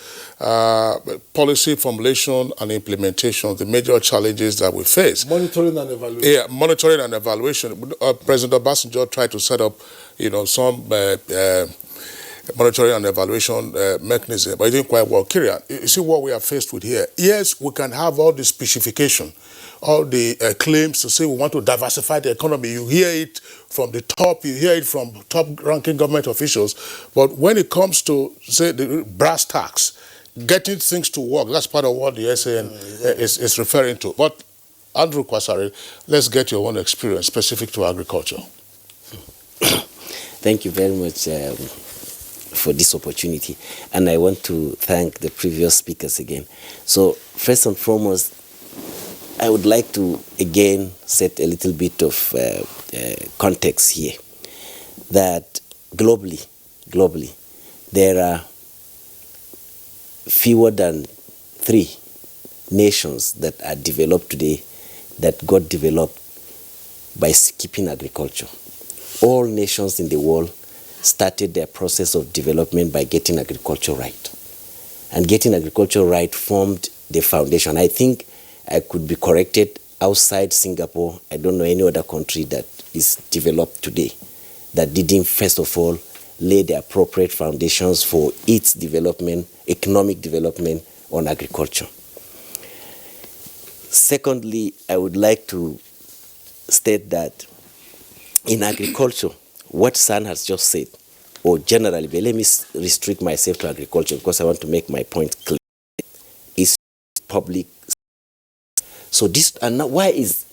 Policy formulation and implementation, the major challenges that we face. Monitoring and evaluation. Yeah, monitoring and evaluation. President Obasanjo tried to set up, some monitoring and evaluation mechanism, but it didn't quite work. Kirian, you see what we are faced with here. Yes, we can have all the specification, all the claims to say we want to diversify the economy. You hear it from the top, you hear it from top-ranking government officials. But when it comes to, say, the brass tacks, getting things to work, that's part of what the SAN is referring to. But Andrew Kwasari, let's get your own experience specific to agriculture. Thank you very much for this opportunity. And I want to thank the previous speakers again. So first and foremost, I would like to again set a little bit of context here, that globally, there are fewer than 3 nations that are developed today that got developed by skipping agriculture. All nations in the world started their process of development by getting agriculture right. And getting agriculture right formed the foundation. I think I could be corrected. Outside Singapore, I don't know any other country that is developed today that didn't, first of all, lay the appropriate foundations for its development, economic development on agriculture. Secondly, I would like to state that in agriculture, what San has just said, or generally, but let me restrict myself to agriculture because I want to make my point clear, is public. So this, and now why is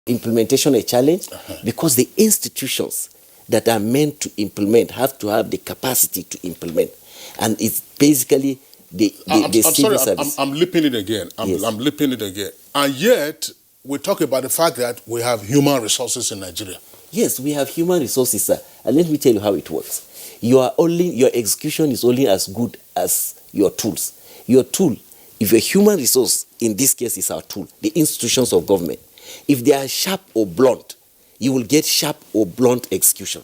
implementation a challenge because the institutions that are meant to implement have to have the capacity to implement. And it's basically the civil service. I'm leaping it again. I'm leaping it again. And yet, we talk about the fact that we have human resources in Nigeria. Yes, we have human resources, sir. And let me tell you how it works. Your execution is only as good as your tools. Your tool, if a human resource, in this case is our tool, the institutions of government, if they are sharp or blunt, you will get sharp or blunt execution.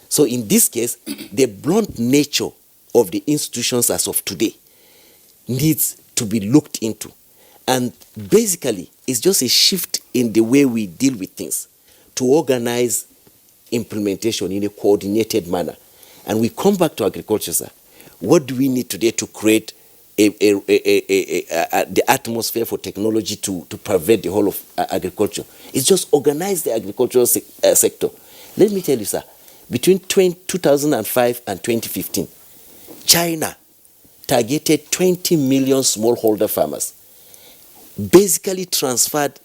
So in this case, the blunt nature of the institutions as of today needs to be looked into. And basically, it's just a shift in the way we deal with things to organize implementation in a coordinated manner. And we come back to agriculture, sir. What do we need today to create the atmosphere for technology to pervade the whole of agriculture? It's just organize the agricultural sector. Let me tell you, sir, between 2005 and 2015, China targeted 20 million smallholder farmers, basically transferred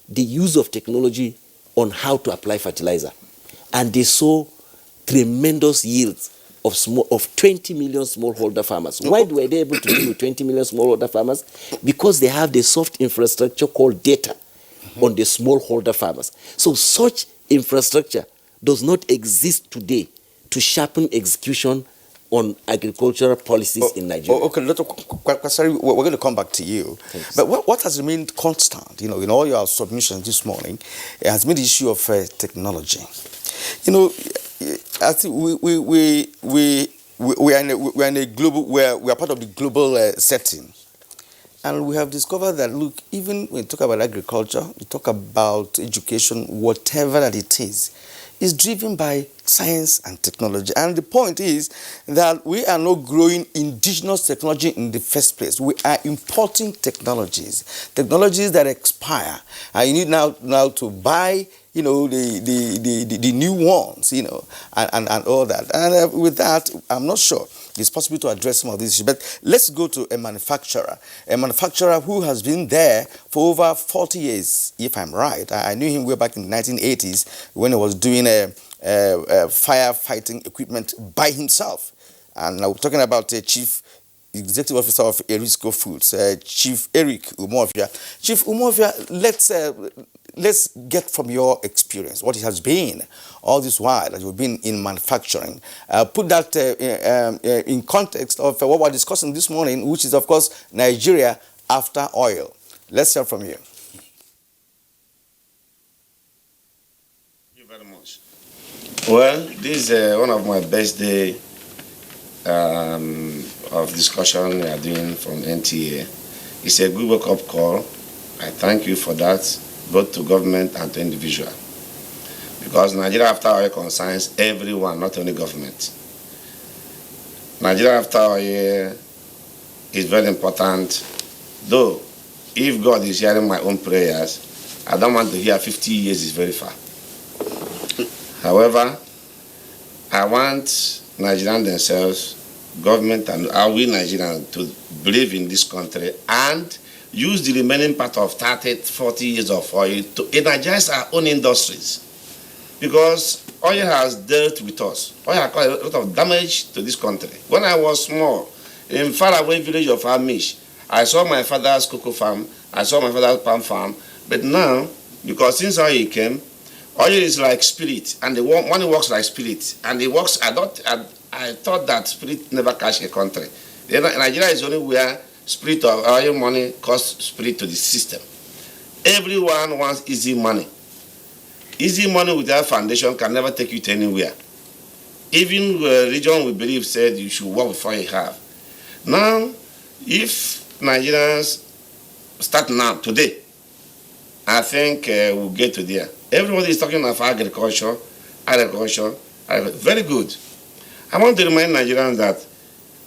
the use of technology on how to apply fertilizer. And they saw tremendous yields of 20 million smallholder farmers. Why were they able to deal with 20 million smallholder farmers? Because they have the soft infrastructure called data on the smallholder farmers. So such infrastructure does not exist today to sharpen execution on agricultural policies in Nigeria. Okay, Dr. Kwasari, we're going to come back to you. Thanks. But what has remained constant, in all your submissions this morning, it has been the issue of technology. I think we are in a global, we are part of the global setting. And we have discovered that, look, even when you talk about agriculture, you talk about education, whatever that it is driven by science and technology. And the point is that we are not growing indigenous technology in the first place. We are importing technologies that expire. And you need now to buy, the new ones, and all that. And with that, I'm not sure it's possible to address some of these issues. But let's go to a manufacturer who has been there for over 40 years, if I'm right. I knew him way back in the 1980s when he was doing firefighting equipment by himself. And now we're talking about Chief Executive Officer of Erisco Foods, Chief Eric Umovia. Chief Umovia, let's get from your experience what it has been all this while that you've been in manufacturing. Put that in context of what we're discussing this morning, which is, of course, Nigeria after oil. Let's hear from you. Thank you very much. Well, this is one of my best days of discussion we are doing from NTA. It's a good wake-up call. I thank you for that, both to government and to individual. Because Nigeria after oil concerns everyone, not only government. Nigeria after oil is very important, though if God is hearing my own prayers, I don't want to hear 50 years is very far. However, I want Nigerians themselves, government and we Nigerians to believe in this country and use the remaining part of 30, 40 years of oil to energize our own industries. Because oil has dealt with us. Oil has caused a lot of damage to this country. When I was small, in faraway village of Amish, I saw my father's cocoa farm, I saw my father's palm farm. But now, because since oil came, oil is like spirit, and the money works like spirit. And it works, I thought that spirit never catch a country. Nigeria is only where spirit of oil money costs spirit to the system. Everyone wants easy money. Easy money without foundation can never take you to anywhere. Even religion we believe said you should work before you have. Now, if Nigerians start now, today, I think we'll get to there. Everybody is talking about agriculture, very good. I want to remind Nigerians that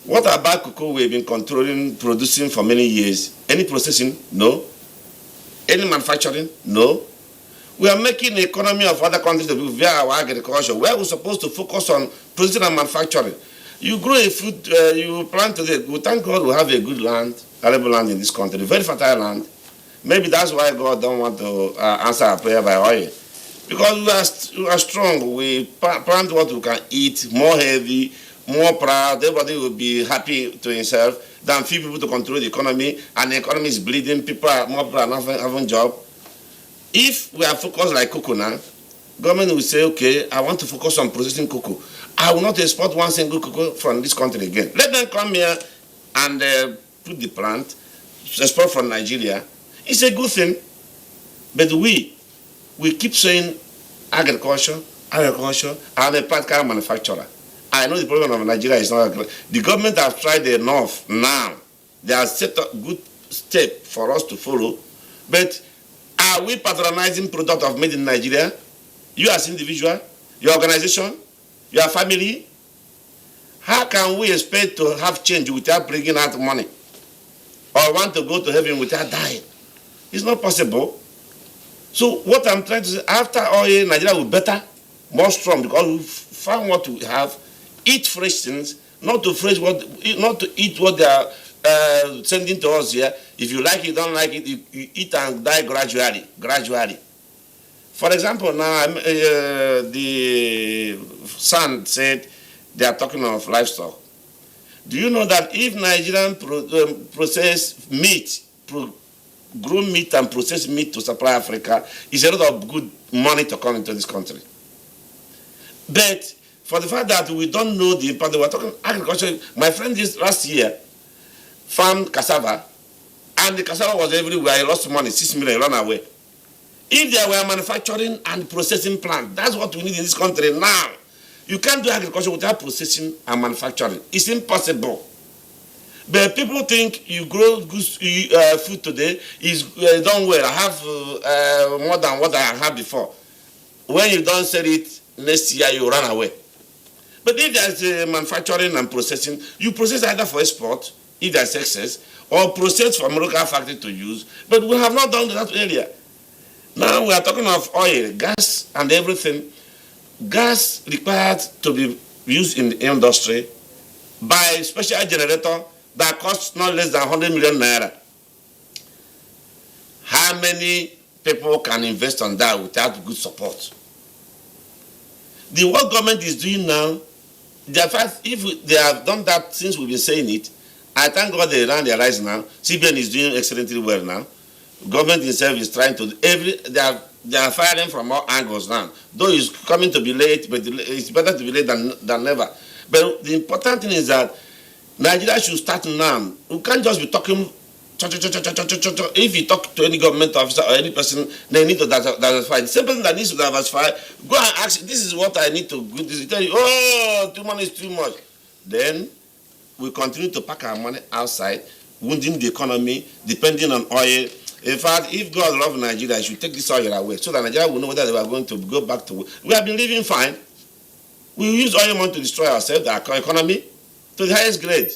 what about cocoa we've been producing for many years? Any processing? No. Any manufacturing? No. We are making the economy of other countries via our agriculture, where we're supposed to focus on producing and manufacturing. You grow a fruit, you plant today. We thank God we have a good land, arable land in this country, very fertile land. Maybe that's why God don't want to answer our prayer by oil. Because we are strong. We plant what we can eat, more healthy, more proud. Everybody will be happy to himself than few people to control the economy, and the economy is bleeding. More people are not having job. If we are focused like cocoa now, government will say, okay, I want to focus on processing cocoa. I will not export one single cocoa from this country again. Let them come here and put the plant, export from Nigeria. It's a good thing. But we keep saying agriculture. I'm a practical manufacturer. I know the problem of Nigeria is not agriculture. The government have tried enough now. They have set a good step for us to follow. But are we patronizing product of made in Nigeria? You as individual, your organization, your family? How can we expect to have change without bringing out money? Or want to go to heaven without dying? It's not possible. So what I'm trying to say, after oil, Nigeria will be better, more strong, because we found what we have, eat fresh things, not to eat what they are sending to us here. If you like it, don't like it, you eat and die gradually. For example, now the Sun said they are talking of livestock. Do you know that if Nigerian process meat, grow meat and processed meat to supply Africa, is a lot of good money to come into this country? But for the fact that we don't know the impact, we're talking agriculture. My friend last year farmed cassava, and the cassava was everywhere. He lost money, 6 million, he ran away. If there were manufacturing and processing plant, that's what we need in this country now. You can't do agriculture without processing and manufacturing. It's impossible. But people think you grow good food today is done well. I have more than what I had before. When you don't sell it next year, you run away. But if there's manufacturing and processing, you process either for export, if there's excess, or process from local factory to use. But we have not done that area. Now we are talking of oil, gas, and everything. Gas required to be used in the industry by a special generator that costs not less than 100 million naira. How many people can invest on that without good support? The what government is doing now, if they have done that since we've been saying it, I thank God they ran their eyes now. CBN is doing excellently well now. Government itself is trying to, they are firing from all angles now. Though it's coming to be late, but it's better to be late than never. But the important thing is that Nigeria should start now. We can't just be talking. If you talk to any government officer or any person, they need to diversify. The same person that needs to diversify, go and ask, this is what I need to do. This tell you, oh, too much is too much. Then we continue to pack our money outside, wounding the economy, depending on oil. In fact, if God loves Nigeria, he should take this oil away so that Nigeria will know whether they are going to go back to. We have been living fine. We use oil money to destroy ourselves, our economy, to the highest grade.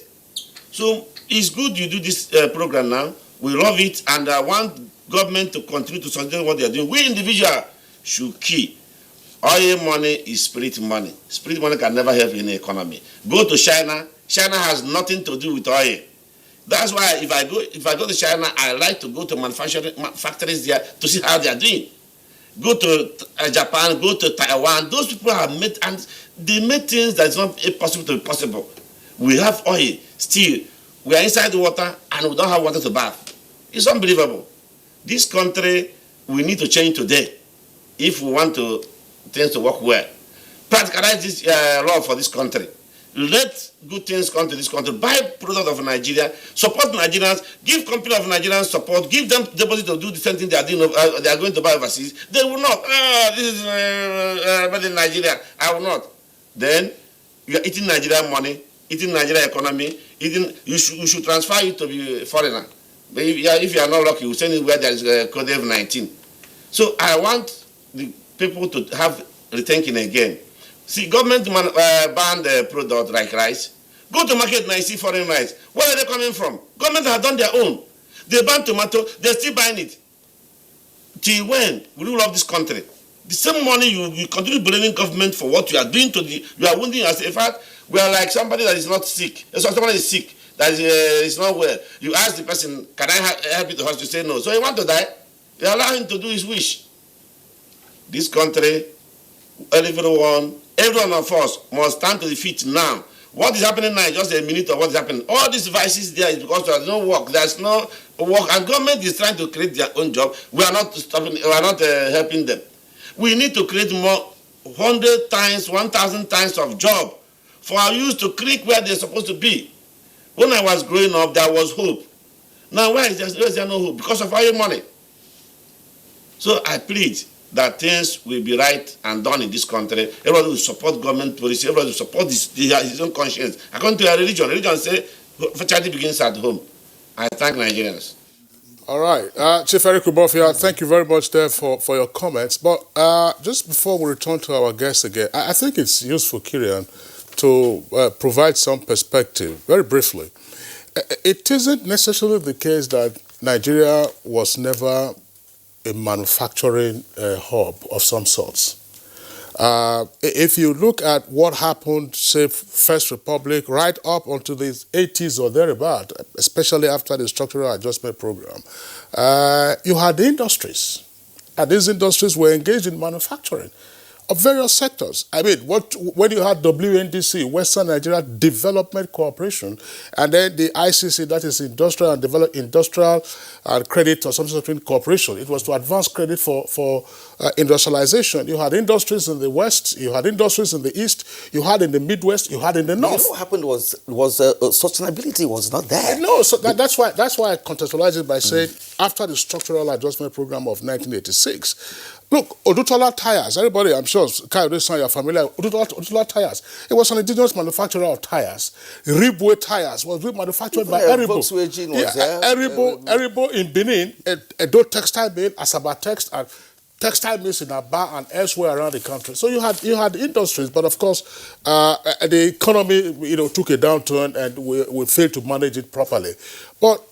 So it's good you do this program now. We love it, and I want government to continue to sustain what they are doing. We individuals should key. Oil money is spirit money. Spirit money can never help in the economy. Go to China. China has nothing to do with oil. That's why if I go to China, I like to go to manufacturing factories there to see how they are doing. Go to Japan, go to Taiwan. Those people have made, and they made things that is not possible to be possible. We have oil, still. We are inside the water, and we don't have water to bath. It's unbelievable. This country, we need to change today if we want things to work well. Practicalize this law for this country. Let good things come to this country. Buy product of Nigeria. Support Nigerians. Give company of Nigerians support. Give them deposit to do the same thing they are doing. They are going to buy overseas. They will not. This is made in Nigeria. I will not. Then you are eating Nigerian money, eating Nigerian economy. You should transfer it to be foreigner. But if you are not lucky, you send it where there is COVID-19. So I want the people to have rethinking again. See, government banned product like rice. Go to market and see foreign rice. Where are they coming from? Government have done their own. They banned tomato, they're still buying it. Till when will you love this country? The same money you continue blaming government for what you are doing you are wounding us. In fact, we are like somebody that is not sick. So somebody is sick. that is not well. You ask the person, can I help you to hospital? Say no. So he want to die. You allow him to do his wish. This country, every one of us must stand to the feet now. What is happening now is just a minute of what is happening. All these vices there is because there's no work. There's no work, and government is trying to create their own job. We are not stopping. We are not helping them. We need to create more 100 times, 1,000 times of job for our youth to click where they're supposed to be. When I was growing up, there was hope. Now, why is there no hope? Because of our money. So I plead that things will be right and done in this country. Everybody will support government policy. Everybody will support his own conscience. According to our religion, say, charity begins at home. I thank Nigerians. All right. Chief Eric Ubofia, thank you very much there for your comments. But just before we return to our guests again, I think it's useful, Kirian, to provide some perspective, very briefly. It isn't necessarily the case that Nigeria was never a manufacturing hub of some sorts. If you look at what happened, say, First Republic, right up until the 80s or thereabout, especially after the structural adjustment program, you had industries, and these industries were engaged in manufacturing of various sectors. I mean, when you had WNDC, Western Nigeria Development Corporation, and then the ICC, that is Industrial and Credit or something corporation, it was to advance credit for industrialization. You had industries in the West, you had industries in the East, you had in the Midwest, you had in the North. You know what happened was sustainability was not there. No, so that's why I contextualize it by saying after the structural adjustment program of 1986, look, Odutola Tires, everybody, I'm sure, Kayode-san, you're familiar, Odutola Tires, it was an indigenous manufacturer of tires. Ribwe Tires was manufactured by Eribo. Volkswagen was there. Eribo in Benin, Edo Textile Mill, Asaba and textile mills in Aba and elsewhere around the country. So you had industries, but of course, the economy, took a downturn and we failed to manage it properly. But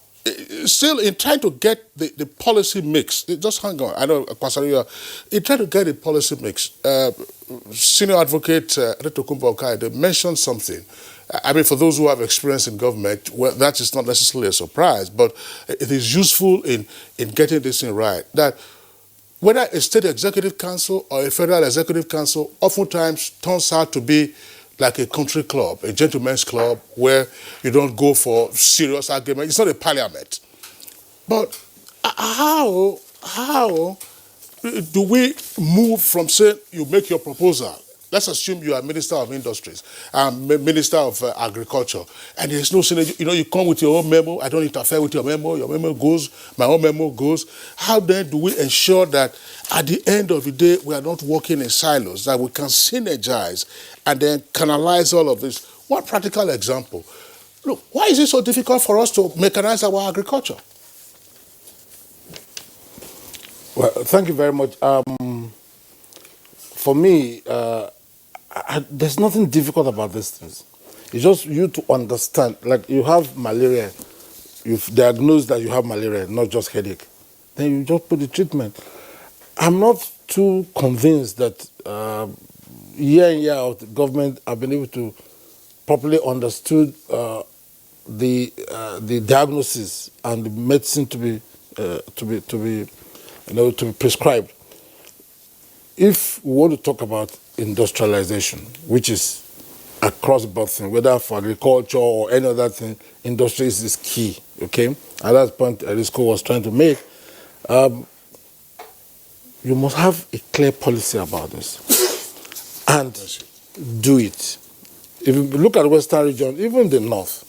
still, in trying to get the policy mix, just hang on, I know, Kwasari, in trying to get the policy mix, Senior Advocate Retokumbo Okaide mentioned something. I mean, for those who have experience in government, well, that is not necessarily a surprise, but it is useful in getting this thing right. That whether a state executive council or a federal executive council oftentimes turns out to be like a country club, a gentleman's club, where you don't go for serious argument. It's not a parliament. But how do we move from, say, you make your proposal, let's assume you are Minister of Industries, Minister of Agriculture, and there's no synergy. You come with your own memo, I don't interfere with your memo goes, my own memo goes. How then do we ensure that at the end of the day, we are not working in silos, that we can synergize and then canalize all of this? One practical example. Look, why is it so difficult for us to mechanize our agriculture? Well, thank you very much. For me, there's nothing difficult about these things. It's just you to understand. Like, you have malaria, you've diagnosed that you have malaria, not just headache. Then you just put the treatment. I'm not too convinced that year in, year out, the government have been able to properly understood the diagnosis and the medicine to be prescribed. If we want to talk about industrialization, which is across the board thing, whether for agriculture or any other thing, industries is key, okay? And that's the point Risco was trying to make. You must have a clear policy about this and do it. If you look at the Western region, even the North,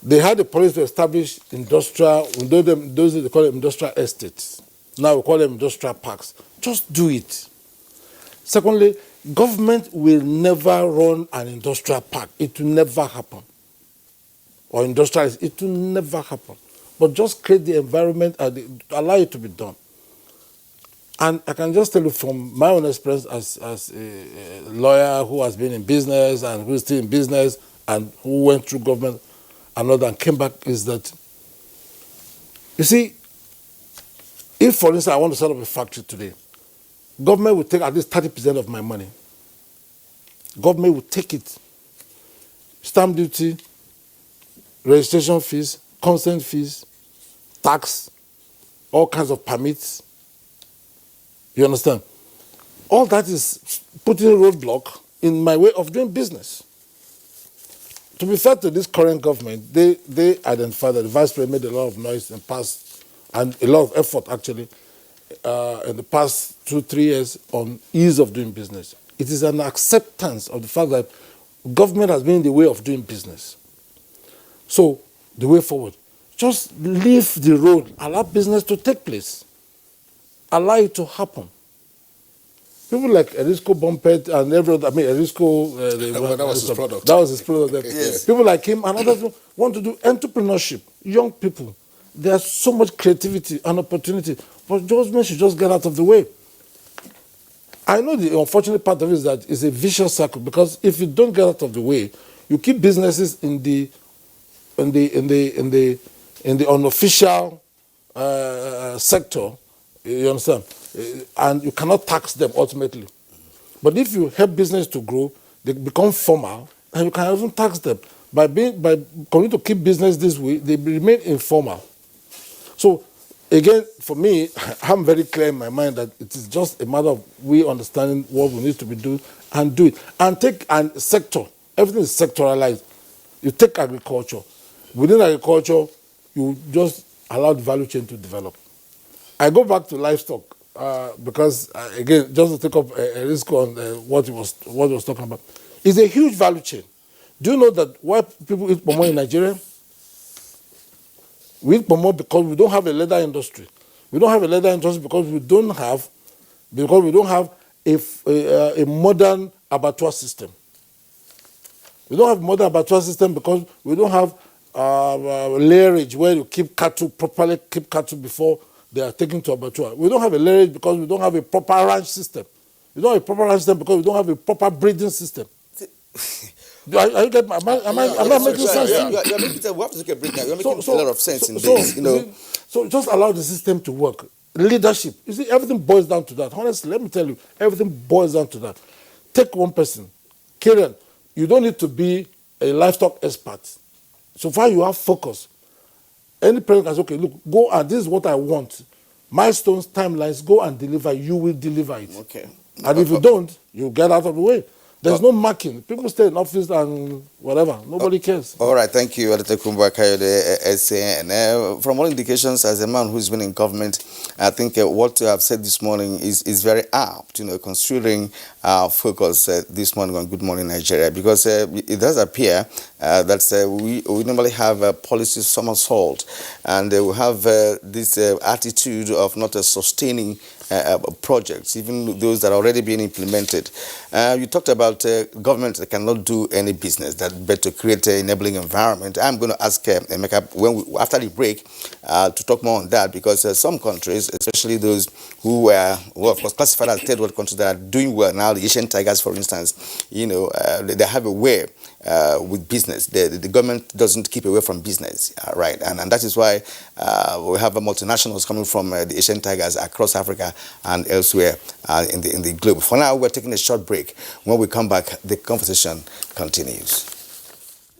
they had a policy to establish industrial, those they call them industrial estates. Now we call them industrial parks. Just do it. Secondly, government will never run an industrial park. It will never happen. Or industrialize, it will never happen. But just create the environment and allow it to be done. And I can just tell you from my own experience as a lawyer who has been in business and who is still in business and who went through government and all that and came back, is that, you see, if, for instance, I want to set up a factory today, government will take at least 30% of my money. Government will take it. Stamp duty, registration fees, consent fees, tax, all kinds of permits. You understand? All that is putting a roadblock in my way of doing business. To be fair to this current government, they identified that the vice president made a lot of noise in the past, and a lot of effort actually, in the past 2-3 years on ease of doing business. It is an acceptance of the fact that government has been in the way of doing business. So, the way forward, just leave the road, allow business to take place, allow it to happen. People like Erisco Bumpet and everyone, I mean, Erisco... that was his product. That was his product. Yes. People like him and others want to do entrepreneurship. Young people. There's so much creativity and opportunity, but government should just get out of the way. I know the unfortunate part of it is that it's a vicious circle, because if you don't get out of the way, you keep businesses in the unofficial sector, you understand, and you cannot tax them ultimately. But if you help business to grow, they become formal, and you can even tax them. By continuing to keep business this way, they remain informal. So, again, for me, I'm very clear in my mind that it is just a matter of we understanding what we need to be doing and do it. And take a sector. Everything is sectoralized. You take agriculture. Within agriculture, you just allow the value chain to develop. I go back to livestock because, again, just to take up a risk on what he was talking about. It's a huge value chain. Do you know that why people eat pomo in Nigeria? We eat pomo because we don't have a leather industry. We don't have a leather industry because we don't have a modern abattoir system. We don't have a modern abattoir system because we don't have layerage where you keep cattle, properly keep cattle before they are taken to abattoir. We don't have a layerage because we don't have a proper ranch system. We don't have a proper ranch system because we don't have a proper breeding system. Are you getting? Am I making sense? You're making sense. We have to take a break now. You're making a lot of sense in this. So just allow the system to work. Leadership. You see, everything boils down to that. Honestly, let me tell you, everything boils down to that. Take one person, Kieran. You don't need to be a livestock expert. So far, you have focus. Any parent can say, okay, look, go and this is what I want. Milestones, timelines, go and deliver. You will deliver it. Okay. And if you don't, you get out of the way. There's no marking. People stay in office and whatever. Nobody cares. All right, thank you, Adete Kumba Kayode SAN. From all indications, as a man who's been in government, I think what you have said this morning is very apt, considering our focus this morning on Good Morning Nigeria, because it does appear that we normally have a policy somersault, and we have this attitude of not sustaining projects, even those that are already being implemented. You talked about government that cannot do any business, that better create an enabling environment. I'm going to ask Emeka after the break to talk more on that, because some countries, especially those who were of course classified as third world countries that are doing well now, the Asian tigers, for instance, they have a way with business. The government doesn't keep away from business, right? And that is why we have multinationals coming from the Asian tigers across Africa and elsewhere in the globe. For now, we're taking a short break. When we come back, the conversation continues.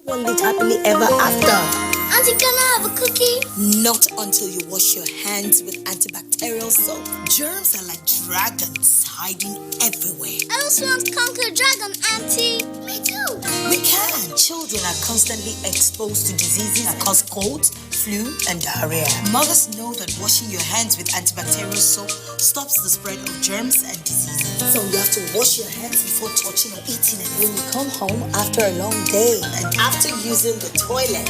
One live happily ever after. Auntie, can I have a cookie? Not until you wash your hands with antibacterial soap. Germs are like dragons hiding everywhere. I also want to conquer a dragon, Auntie. Me too. We can. Children are constantly exposed to diseases that cause colds, flu, and diarrhea. Mothers know that washing your hands with antibacterial soap stops the spread of germs and diseases. So you have to wash your hands before touching or eating. And when you come home after a long day and after using the toilet.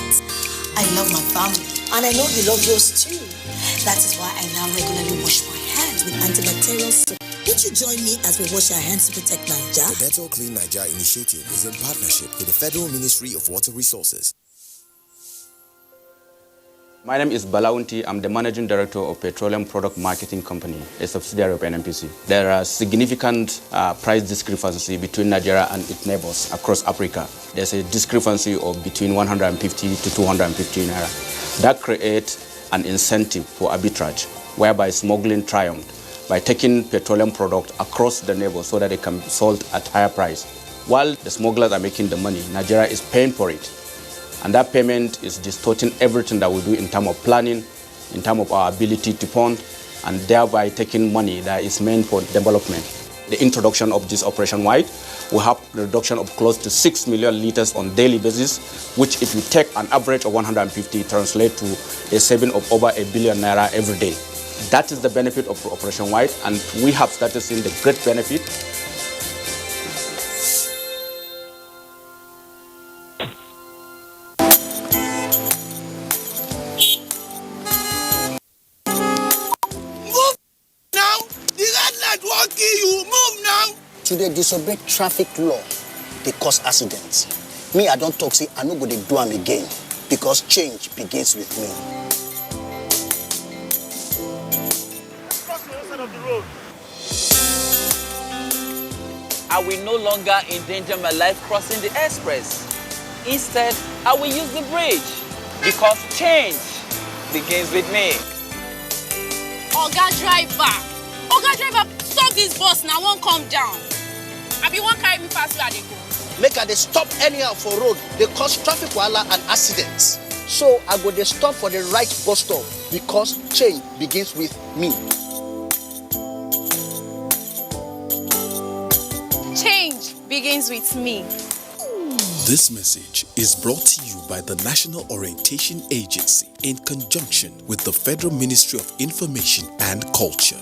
I love my family, and I know you love yours too. That is why I now regularly wash my hands with antibacterial soap. Would you join me as we wash our hands to protect Nigeria? The Better Clean Nigeria initiative is in partnership with the Federal Ministry of Water Resources. My name is Balaunti. I'm the Managing Director of Petroleum Product Marketing Company, a subsidiary of NNPC. There are significant price discrepancy between Nigeria and its neighbors across Africa. There's a discrepancy of between 150 to 250 naira. That creates an incentive for arbitrage, whereby smuggling triumphed by taking petroleum product across the neighbors so that they can be sold at higher price. While the smugglers are making the money, Nigeria is paying for it. And that payment is distorting everything that we do in terms of planning, in terms of our ability to fund, and thereby taking money that is meant for development. The introduction of this Operation White will have a reduction of close to 6 million liters on daily basis, which if you take an average of 150, translate to a saving of over ₦1 billion every day. That is the benefit of Operation White, and we have started seeing the great benefit. To dey disobey traffic law, they cause accidents. Me, I don't talk, say I no go dey do am again, because change begins with me. I will no longer endanger my life crossing the express. Instead, I will use the bridge, because change begins with me. Oga driver, stop this bus now, won't come down. I be one carry me pass where they go. Make I dey stop anyhow for road, they cause traffic wahala and accidents. So I go dey stop for the right bus stop, because change begins with me. Change begins with me. This message is brought to you by the National Orientation Agency in conjunction with the Federal Ministry of Information and Culture.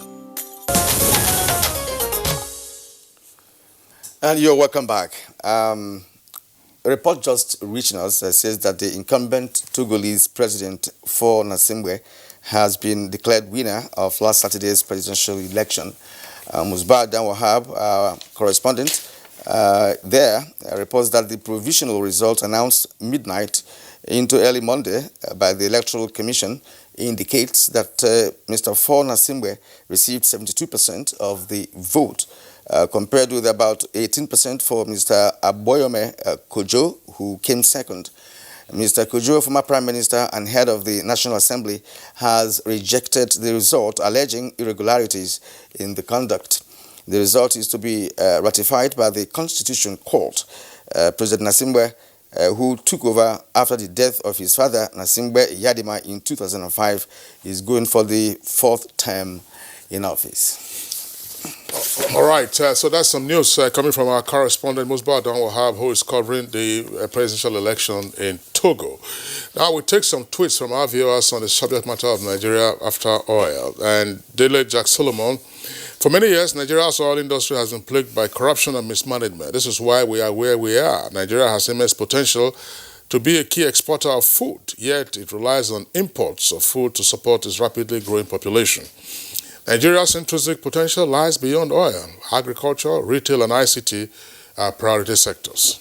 And you're welcome back. A report just reaching us says that the incumbent Togolese President Faure Gnassingbe has been declared winner of last Saturday's presidential election. Musbah Dan Wahab, correspondent there, reports that the provisional result announced midnight into early Monday by the Electoral Commission indicates that Mr. Faure Gnassingbe received 72% of the vote, compared with about 18% for Mr. Aboyome Kojo, who came second. Mr. Kojo, former Prime Minister and head of the National Assembly, has rejected the result, alleging irregularities in the conduct. The result is to be ratified by the Constitution Court. President Gnassingbe, who took over after the death of his father, Gnassingbe Yadima, in 2005, is going for the 4th term in office. All right, so that's some news coming from our correspondent, Musbah Dan Wahab, who is covering the presidential election in Togo. Now we take some tweets from our viewers on the subject matter of Nigeria after oil. And Dele Jack Solomon, for many years, Nigeria's oil industry has been plagued by corruption and mismanagement. This is why we are where we are. Nigeria has immense potential to be a key exporter of food, yet it relies on imports of food to support its rapidly growing population. Nigeria's intrinsic potential lies beyond oil. Agriculture, retail, and ICT are priority sectors.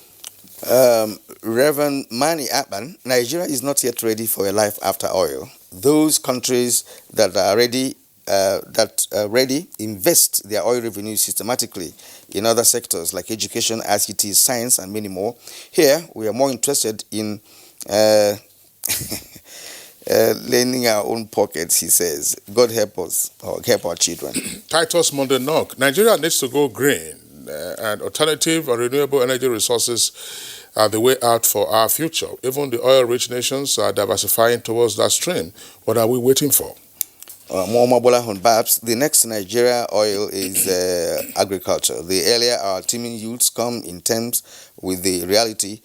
Reverend Mani Akpan, Nigeria is not yet ready for a life after oil. Those countries that are ready invest their oil revenue systematically in other sectors like education, ICT, science, and many more. Here, we are more interested in lending our own pockets, he says. God help us, or help our children. Titus Mondenok, Nigeria needs to go green, and alternative and renewable energy resources are the way out for our future. Even the oil-rich nations are diversifying towards that stream. What are we waiting for? The next Nigeria oil is agriculture. The earlier our teeming youths come in terms with the reality,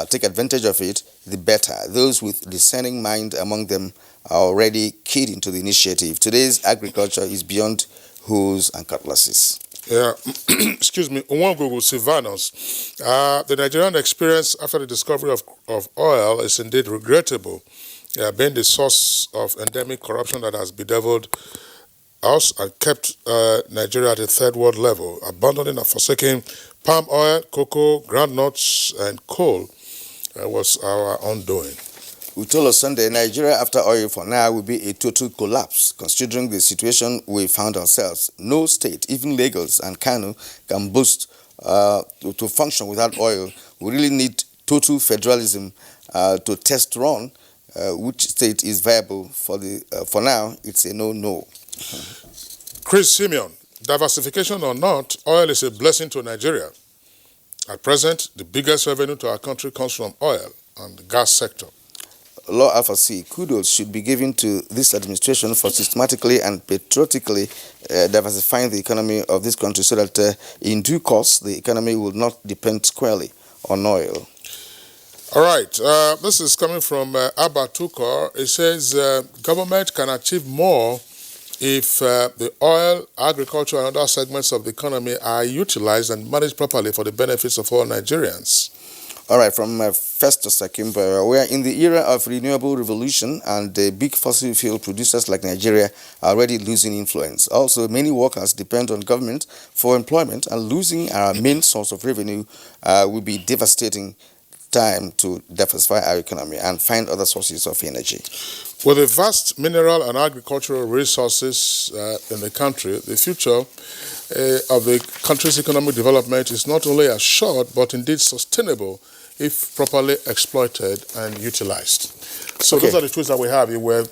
take advantage of it, the better. Those with discerning mind among them are already keyed into the initiative. Today's agriculture is beyond hoes and cutlasses. Yeah, excuse me, Unwangugu Silvanus. The Nigerian experience after the discovery of oil is indeed regrettable, being the source of endemic corruption that has bedeviled us and kept Nigeria at a third world level, abandoning and forsaking palm oil, cocoa, groundnuts, and coal was our undoing. We told us Sunday, Nigeria after oil for now will be a total collapse, considering the situation we found ourselves. No state, even Lagos and Kano, can boast to function without oil. We really need total federalism to test run which state is viable. For now, it's a no-no. Chris Simeon, diversification or not, oil is a blessing to Nigeria. At present, the biggest revenue to our country comes from oil, and the gas sector. Law Alpha C, kudos should be given to this administration for systematically and patriotically diversifying the economy of this country so that in due course the economy will not depend squarely on oil. All right, this is coming from Abba Tukor. It says government can achieve more if the oil, agriculture, and other segments of the economy are utilized and managed properly for the benefits of all Nigerians. All right, from Festus Akimba, we are in the era of renewable revolution, and the big fossil fuel producers like Nigeria are already losing influence. Also, many workers depend on government for employment, and losing our main source of revenue will be devastating. Time to diversify our economy and find other sources of energy. With the vast mineral and agricultural resources in the country, the future of the country's economic development is not only assured but indeed sustainable if properly exploited and utilized. So those are the tools that we have. You were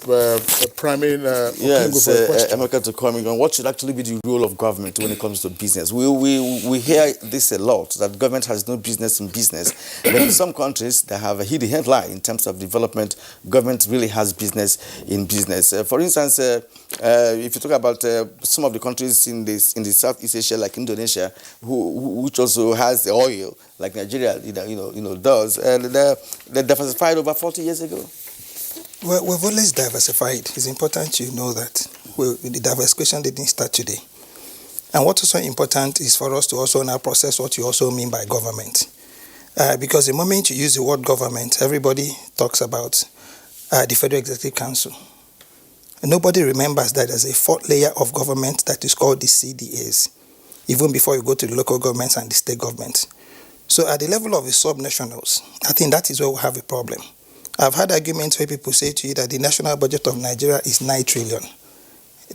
priming yes, Emeka to comment on what should actually be the role of government when it comes to business. We hear this a lot, that government has no business in business. But in some countries that have a hidden headline in terms of development, government really has business in business. For instance, if you talk about some of the countries in the Southeast Asia, like Indonesia, which also has the oil, like Nigeria, does, they diversified over 40 years ago. Well, we've always diversified. It's important to know that the diversification didn't start today. And what's also important is for us to also now process what you also mean by government. Because the moment you use the word government, everybody talks about the Federal Executive Council. And nobody remembers that there's a fourth layer of government that is called the CDAs, even before you go to the local governments and the state government. So at the level of the sub-nationals, I think that is where we have a problem. I've had arguments where people say to you that the national budget of Nigeria is 9 trillion.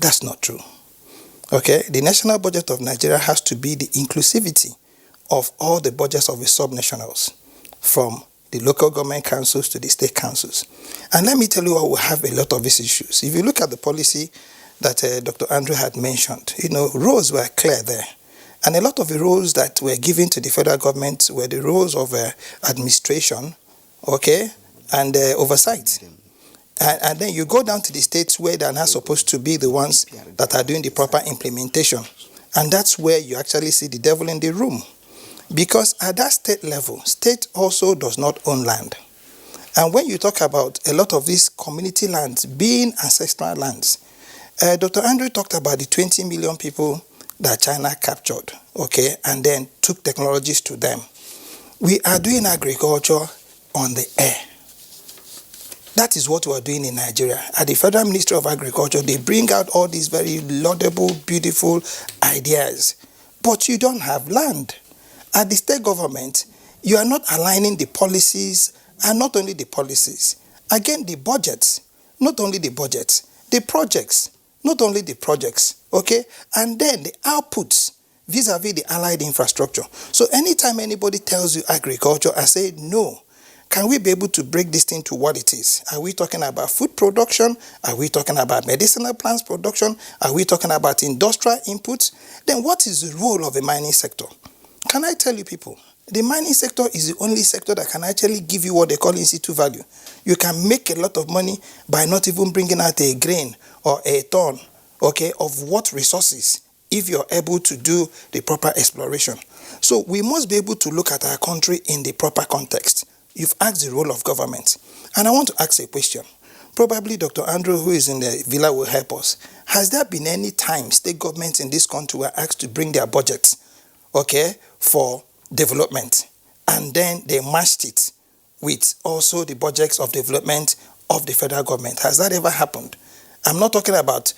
That's not true. Okay? The national budget of Nigeria has to be the inclusivity of all the budgets of the sub-nationals, from the local government councils to the state councils. And let me tell you why we have a lot of these issues. If you look at the policy that Dr. Andrew had mentioned, roles were clear there. And a lot of the roles that were given to the federal government were the roles of administration, okay, and oversight. And then you go down to the states where they are not supposed to be the ones that are doing the proper implementation. And that's where you actually see the devil in the room. Because at that state level, state also does not own land. And when you talk about a lot of these community lands being ancestral lands, Dr. Andrew talked about the 20 million people that China captured, okay, and then took technologies to them. We are doing agriculture on the air. That is what we are doing in Nigeria. At the Federal Ministry of Agriculture, they bring out all these very laudable, beautiful ideas, but you don't have land. At the state government, you are not aligning the policies, and not only the policies. Again, the budgets, not only the budgets, the projects, not only the projects, okay? And then the outputs vis-a-vis the allied infrastructure. So anytime anybody tells you agriculture, I say no. Can we be able to break this thing to what it is? Are we talking about food production? Are we talking about medicinal plants production? Are we talking about industrial inputs? Then what is the role of the mining sector? Can I tell you people, the mining sector is the only sector that can actually give you what they call in situ value. You can make a lot of money by not even bringing out a grain or a ton, okay, of what resources if you're able to do the proper exploration. So we must be able to look at our country in the proper context. You've asked the role of government. And I want to ask a question. Probably Dr. Andrew, who is in the villa, will help us. Has there been any time state governments in this country were asked to bring their budgets, okay, for development, and then they matched it with also the budgets of development of the federal government? Has that ever happened? I'm not talking about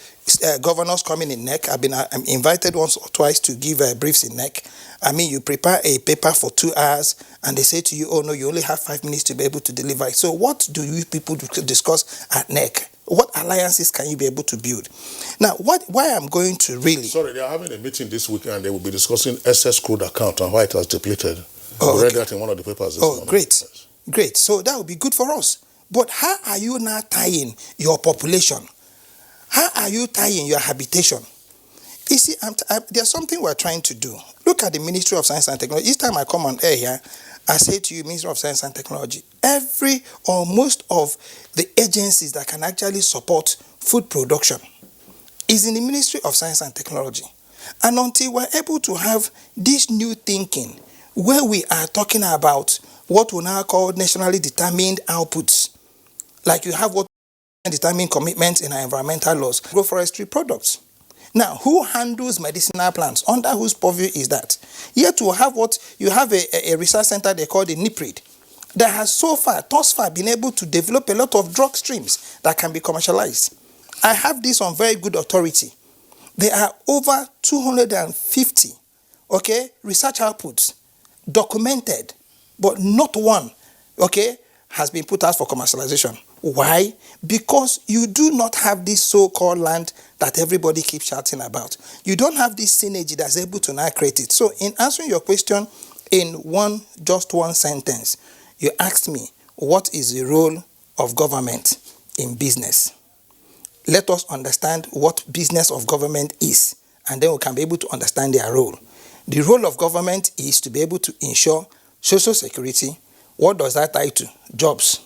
governors coming in NEC. I'm invited once or twice to give briefs in NEC. I mean, you prepare a paper for 2 hours and they say to you, oh no, you only have 5 minutes to be able to deliver it. So what do you people discuss at NEC? What alliances can you be able to build? Now, why I'm going to really... Sorry, they are having a meeting this weekend and they will be discussing SS crude account and why it has depleted. Oh, we read that in one of the papers this morning. Great. Great. So that would be good for us. But how are you now tying your population? How are you tying your habitation? You see, there's something we're trying to do. Look at the Ministry of Science and Technology. Each time I come on air here, I say to you, Minister of Science and Technology, every or most of the agencies that can actually support food production is in the Ministry of Science and Technology. And until we're able to have this new thinking, where we are talking about what we now call nationally determined outputs, like you have what determined commitments in our environmental laws, agroforestry products. Now, who handles medicinal plants? Under whose purview is that? Yet we have what you have a research center they call the NIPRID that has thus far been able to develop a lot of drug streams that can be commercialized. I have this on very good authority. There are over 250, research outputs documented, but not one, has been put out for commercialization. Why? Because you do not have this so-called land that everybody keeps shouting about. You don't have this synergy that's able to now create it. So in answering your question in just one sentence, you asked me, what is the role of government in business? Let us understand what business of government is, and then we can be able to understand their role. The role of government is to be able to ensure social security. What does that tie to? Jobs.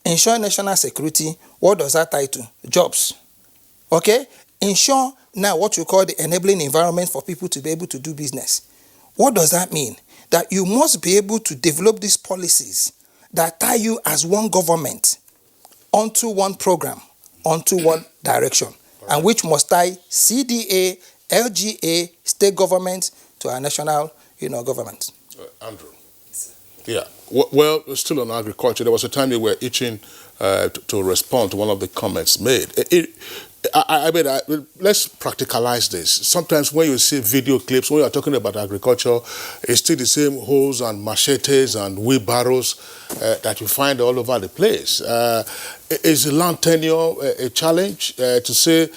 Ensure national security. What does that tie to? Jobs. Ensure now what you call the enabling environment for people to be able to do business. What does that mean? That you must be able to develop these policies that tie you as one government onto one program, onto one direction, and which must tie CDA, LGA, state government to our national, government. Andrew. Yeah. Well, still on agriculture, there was a time you were itching to respond to one of the comments made. Let's practicalize this. Sometimes when you see video clips, when you're talking about agriculture, it's still the same hoes and machetes and wheelbarrows that you find all over the place. Is land tenure a challenge to say,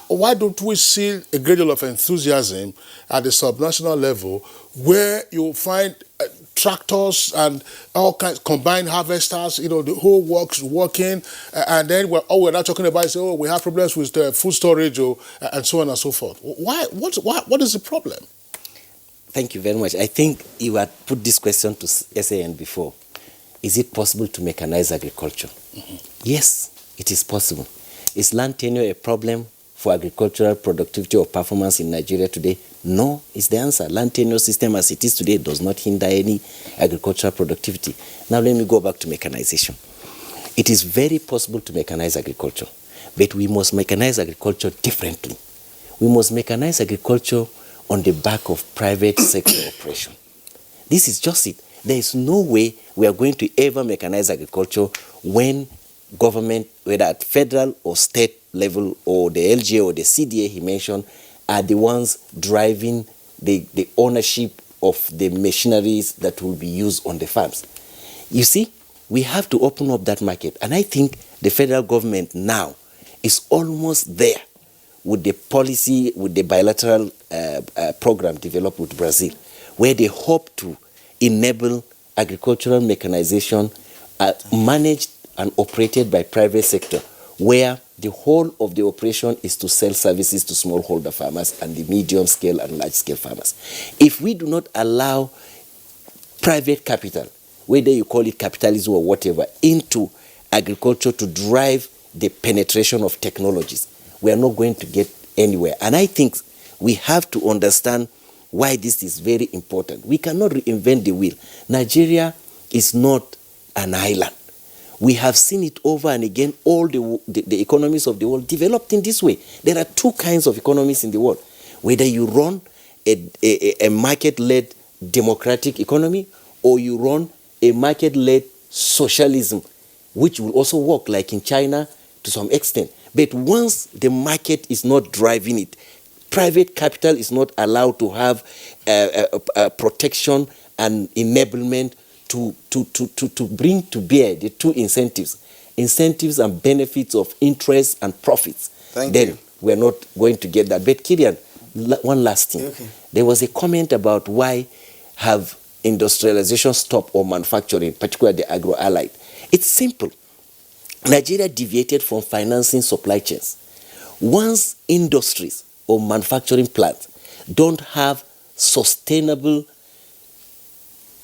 why don't we see a great deal of enthusiasm at the subnational level where you find tractors and all kinds, combined harvesters, the whole works working, and then we're not talking about, we have problems with food storage and so on and so forth. What is the problem? Thank you very much. I think you had put this question to SAN before. Is it possible to mechanize agriculture? Mm-hmm. Yes, it is possible. Is land tenure a problem for agricultural productivity or performance in Nigeria today? No, is the answer. Land tenure system as it is today does not hinder any agricultural productivity. Now let me go back to mechanization. It is very possible to mechanize agriculture, but we must mechanize agriculture differently. We must mechanize agriculture on the back of private sector operation. This is just it. There is no way we are going to ever mechanize agriculture when government, whether at federal or state level or the LGA or the CDA he mentioned, are the ones driving the ownership of the machineries that will be used on the farms. You see, we have to open up that market. And I think the federal government now is almost there with the policy, with the bilateral program developed with Brazil, where they hope to enable agricultural mechanization managed and operated by private sector, where the whole of the operation is to sell services to smallholder farmers and the medium scale and large scale farmers. If we do not allow private capital, whether you call it capitalism or whatever, into agriculture to drive the penetration of technologies, we are not going to get anywhere. And I think we have to understand why this is very important. We cannot reinvent the wheel. Nigeria is not an island. We have seen it over and again, all the economies of the world developed in this way. There are two kinds of economies in the world. Whether you run a market-led democratic economy or you run a market-led socialism, which will also work like in China to some extent. But once the market is not driving it, private capital is not allowed to have protection and enablement to bring to bear the two incentives and benefits of interest and profits. Then we're not going to get that. But Kirian, one last thing. Okay. There was a comment about why have industrialization stopped or manufacturing, particularly the agro-allied. It's simple. Nigeria deviated from financing supply chains. Once industries or manufacturing plants don't have sustainable,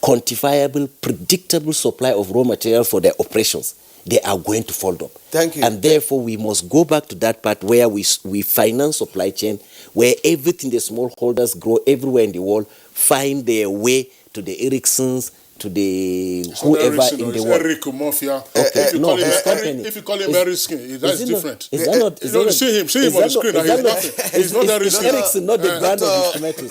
quantifiable, predictable supply of raw material for their operations, they are going to fold up. Thank you. And therefore, we must go back to that part where we finance supply chain, where everything the smallholders grow everywhere in the world, find their way to the Ericssons, to the whoever in the world. Okay. If you call him Ericsson, that's different. Is that not? See him on the screen. He's not Ericsson. Ericsson, not the brand of tomatoes.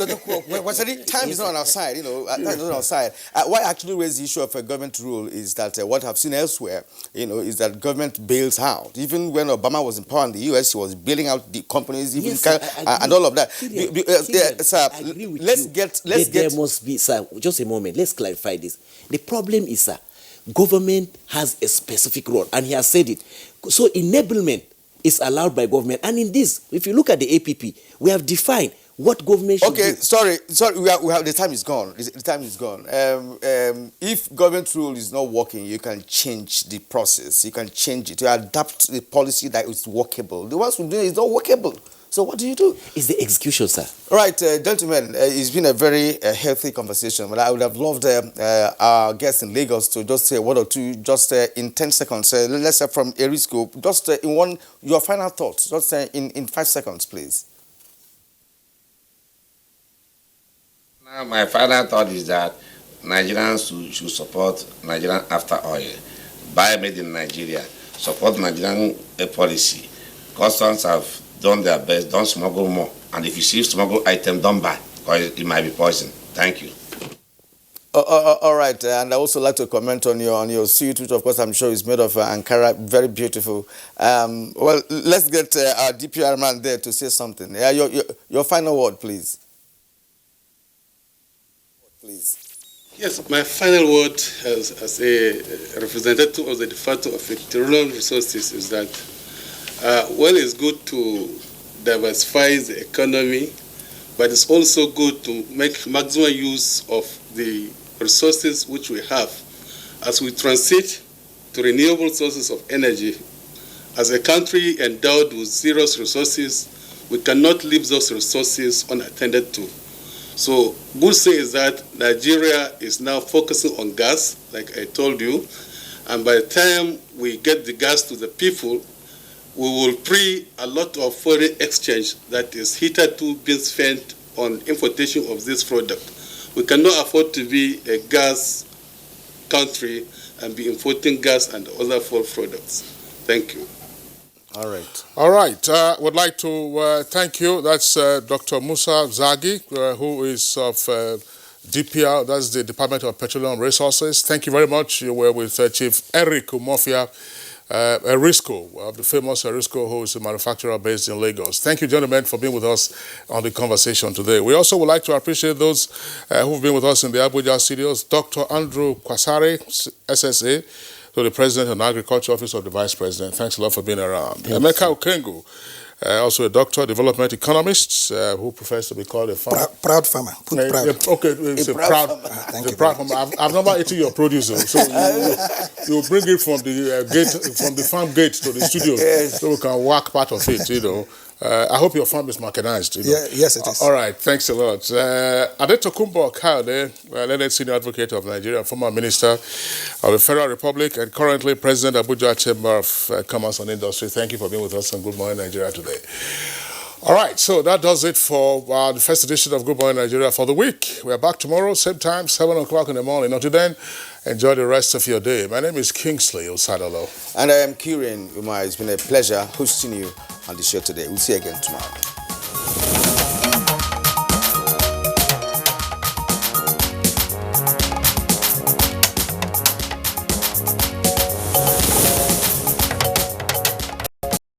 Time is not on our side, time is not on our side. Why I actually raise the issue of a government rule is that what I've seen elsewhere, is that government bails out. Even when Obama was in power in the US, he was bailing out the companies, even and all of that. Sir, let's get. There must be, sir. Just a moment. Let's clarify this. The problem is, sir, government has a specific role, and he has said it. So enablement is allowed by government. And in this, if you look at the APP, we have defined what government should do. Sorry, we have the time is gone. The time is gone. If government rule is not working, you can change the process. You can change it. You adapt the policy that is workable. The ones who do it is not workable. So what do you do? It's the execution, sir. All right, gentlemen, it's been a very healthy conversation, but I would have loved our guests in Lagos to just say one or two, just in 10 seconds. Let's say from Erisco, just in your final thoughts, just in 5 seconds, please. Now, my final thought is that Nigerians should support Nigerian after oil, buy made in Nigeria, support Nigerian policy. Customs have done their best, don't smuggle more. And if you see smuggle item, don't buy, because it might be poison. Thank you. All right, and I also like to comment on your suit, which of course I'm sure is made of Ankara, very beautiful. Well, let's get our DPR man there to say something. Your final word, please. Yes, my final word as a representative of the Department of Petroleum Resources is that it's good to diversify the economy, but it's also good to make maximum use of the resources which we have as we transit to renewable sources of energy. As a country endowed with zero resources, we cannot leave those resources unattended to. So good say is that Nigeria is now focusing on gas, like I told you, and by the time we get the gas to the people, we will free a lot of foreign exchange that is hitherto being spent on importation of this product. We cannot afford to be a gas country and be importing gas and other fuel products. Thank you. All right. All right. Would like to thank you. That's Dr. Musa Zagi, who is of DPR, that's the Department of Petroleum Resources. Thank you very much. You were with Chief Eric Umofia Erisco, of the famous Erisco, who is a manufacturer based in Lagos. Thank you, gentlemen, for being with us on the conversation today. We also would like to appreciate those who've been with us in the Abuja studios. Dr. Andrew Kwasare, SSA, to the President and Agriculture Office of the Vice President. Thanks a lot for being around. Emeka Okengu, also a doctor, development economist, who prefers to be called a farmer. Proud farmer. Put proud. Okay, it's a proud farmer. I've never eaten your produce, so you bring it from the gate, from the farm gate to the studio, so we can work part of it, I hope your farm is mechanized. Yeah, yes, it is. All right, thanks a lot. Adetokunbo Kade, learned senior advocate of Nigeria, former minister of the Federal Republic, and currently President Abuja Chamber of Commerce and Industry. Thank you for being with us on Good Morning Nigeria today. All right, so that does it for the first edition of Good Morning Nigeria for the week. We are back tomorrow, same time, 7 o'clock in the morning. Until then, enjoy the rest of your day. My name is Kingsley Osadolo. And I am Kieran Umar. It's been a pleasure hosting you on the show today. We'll see you again tomorrow.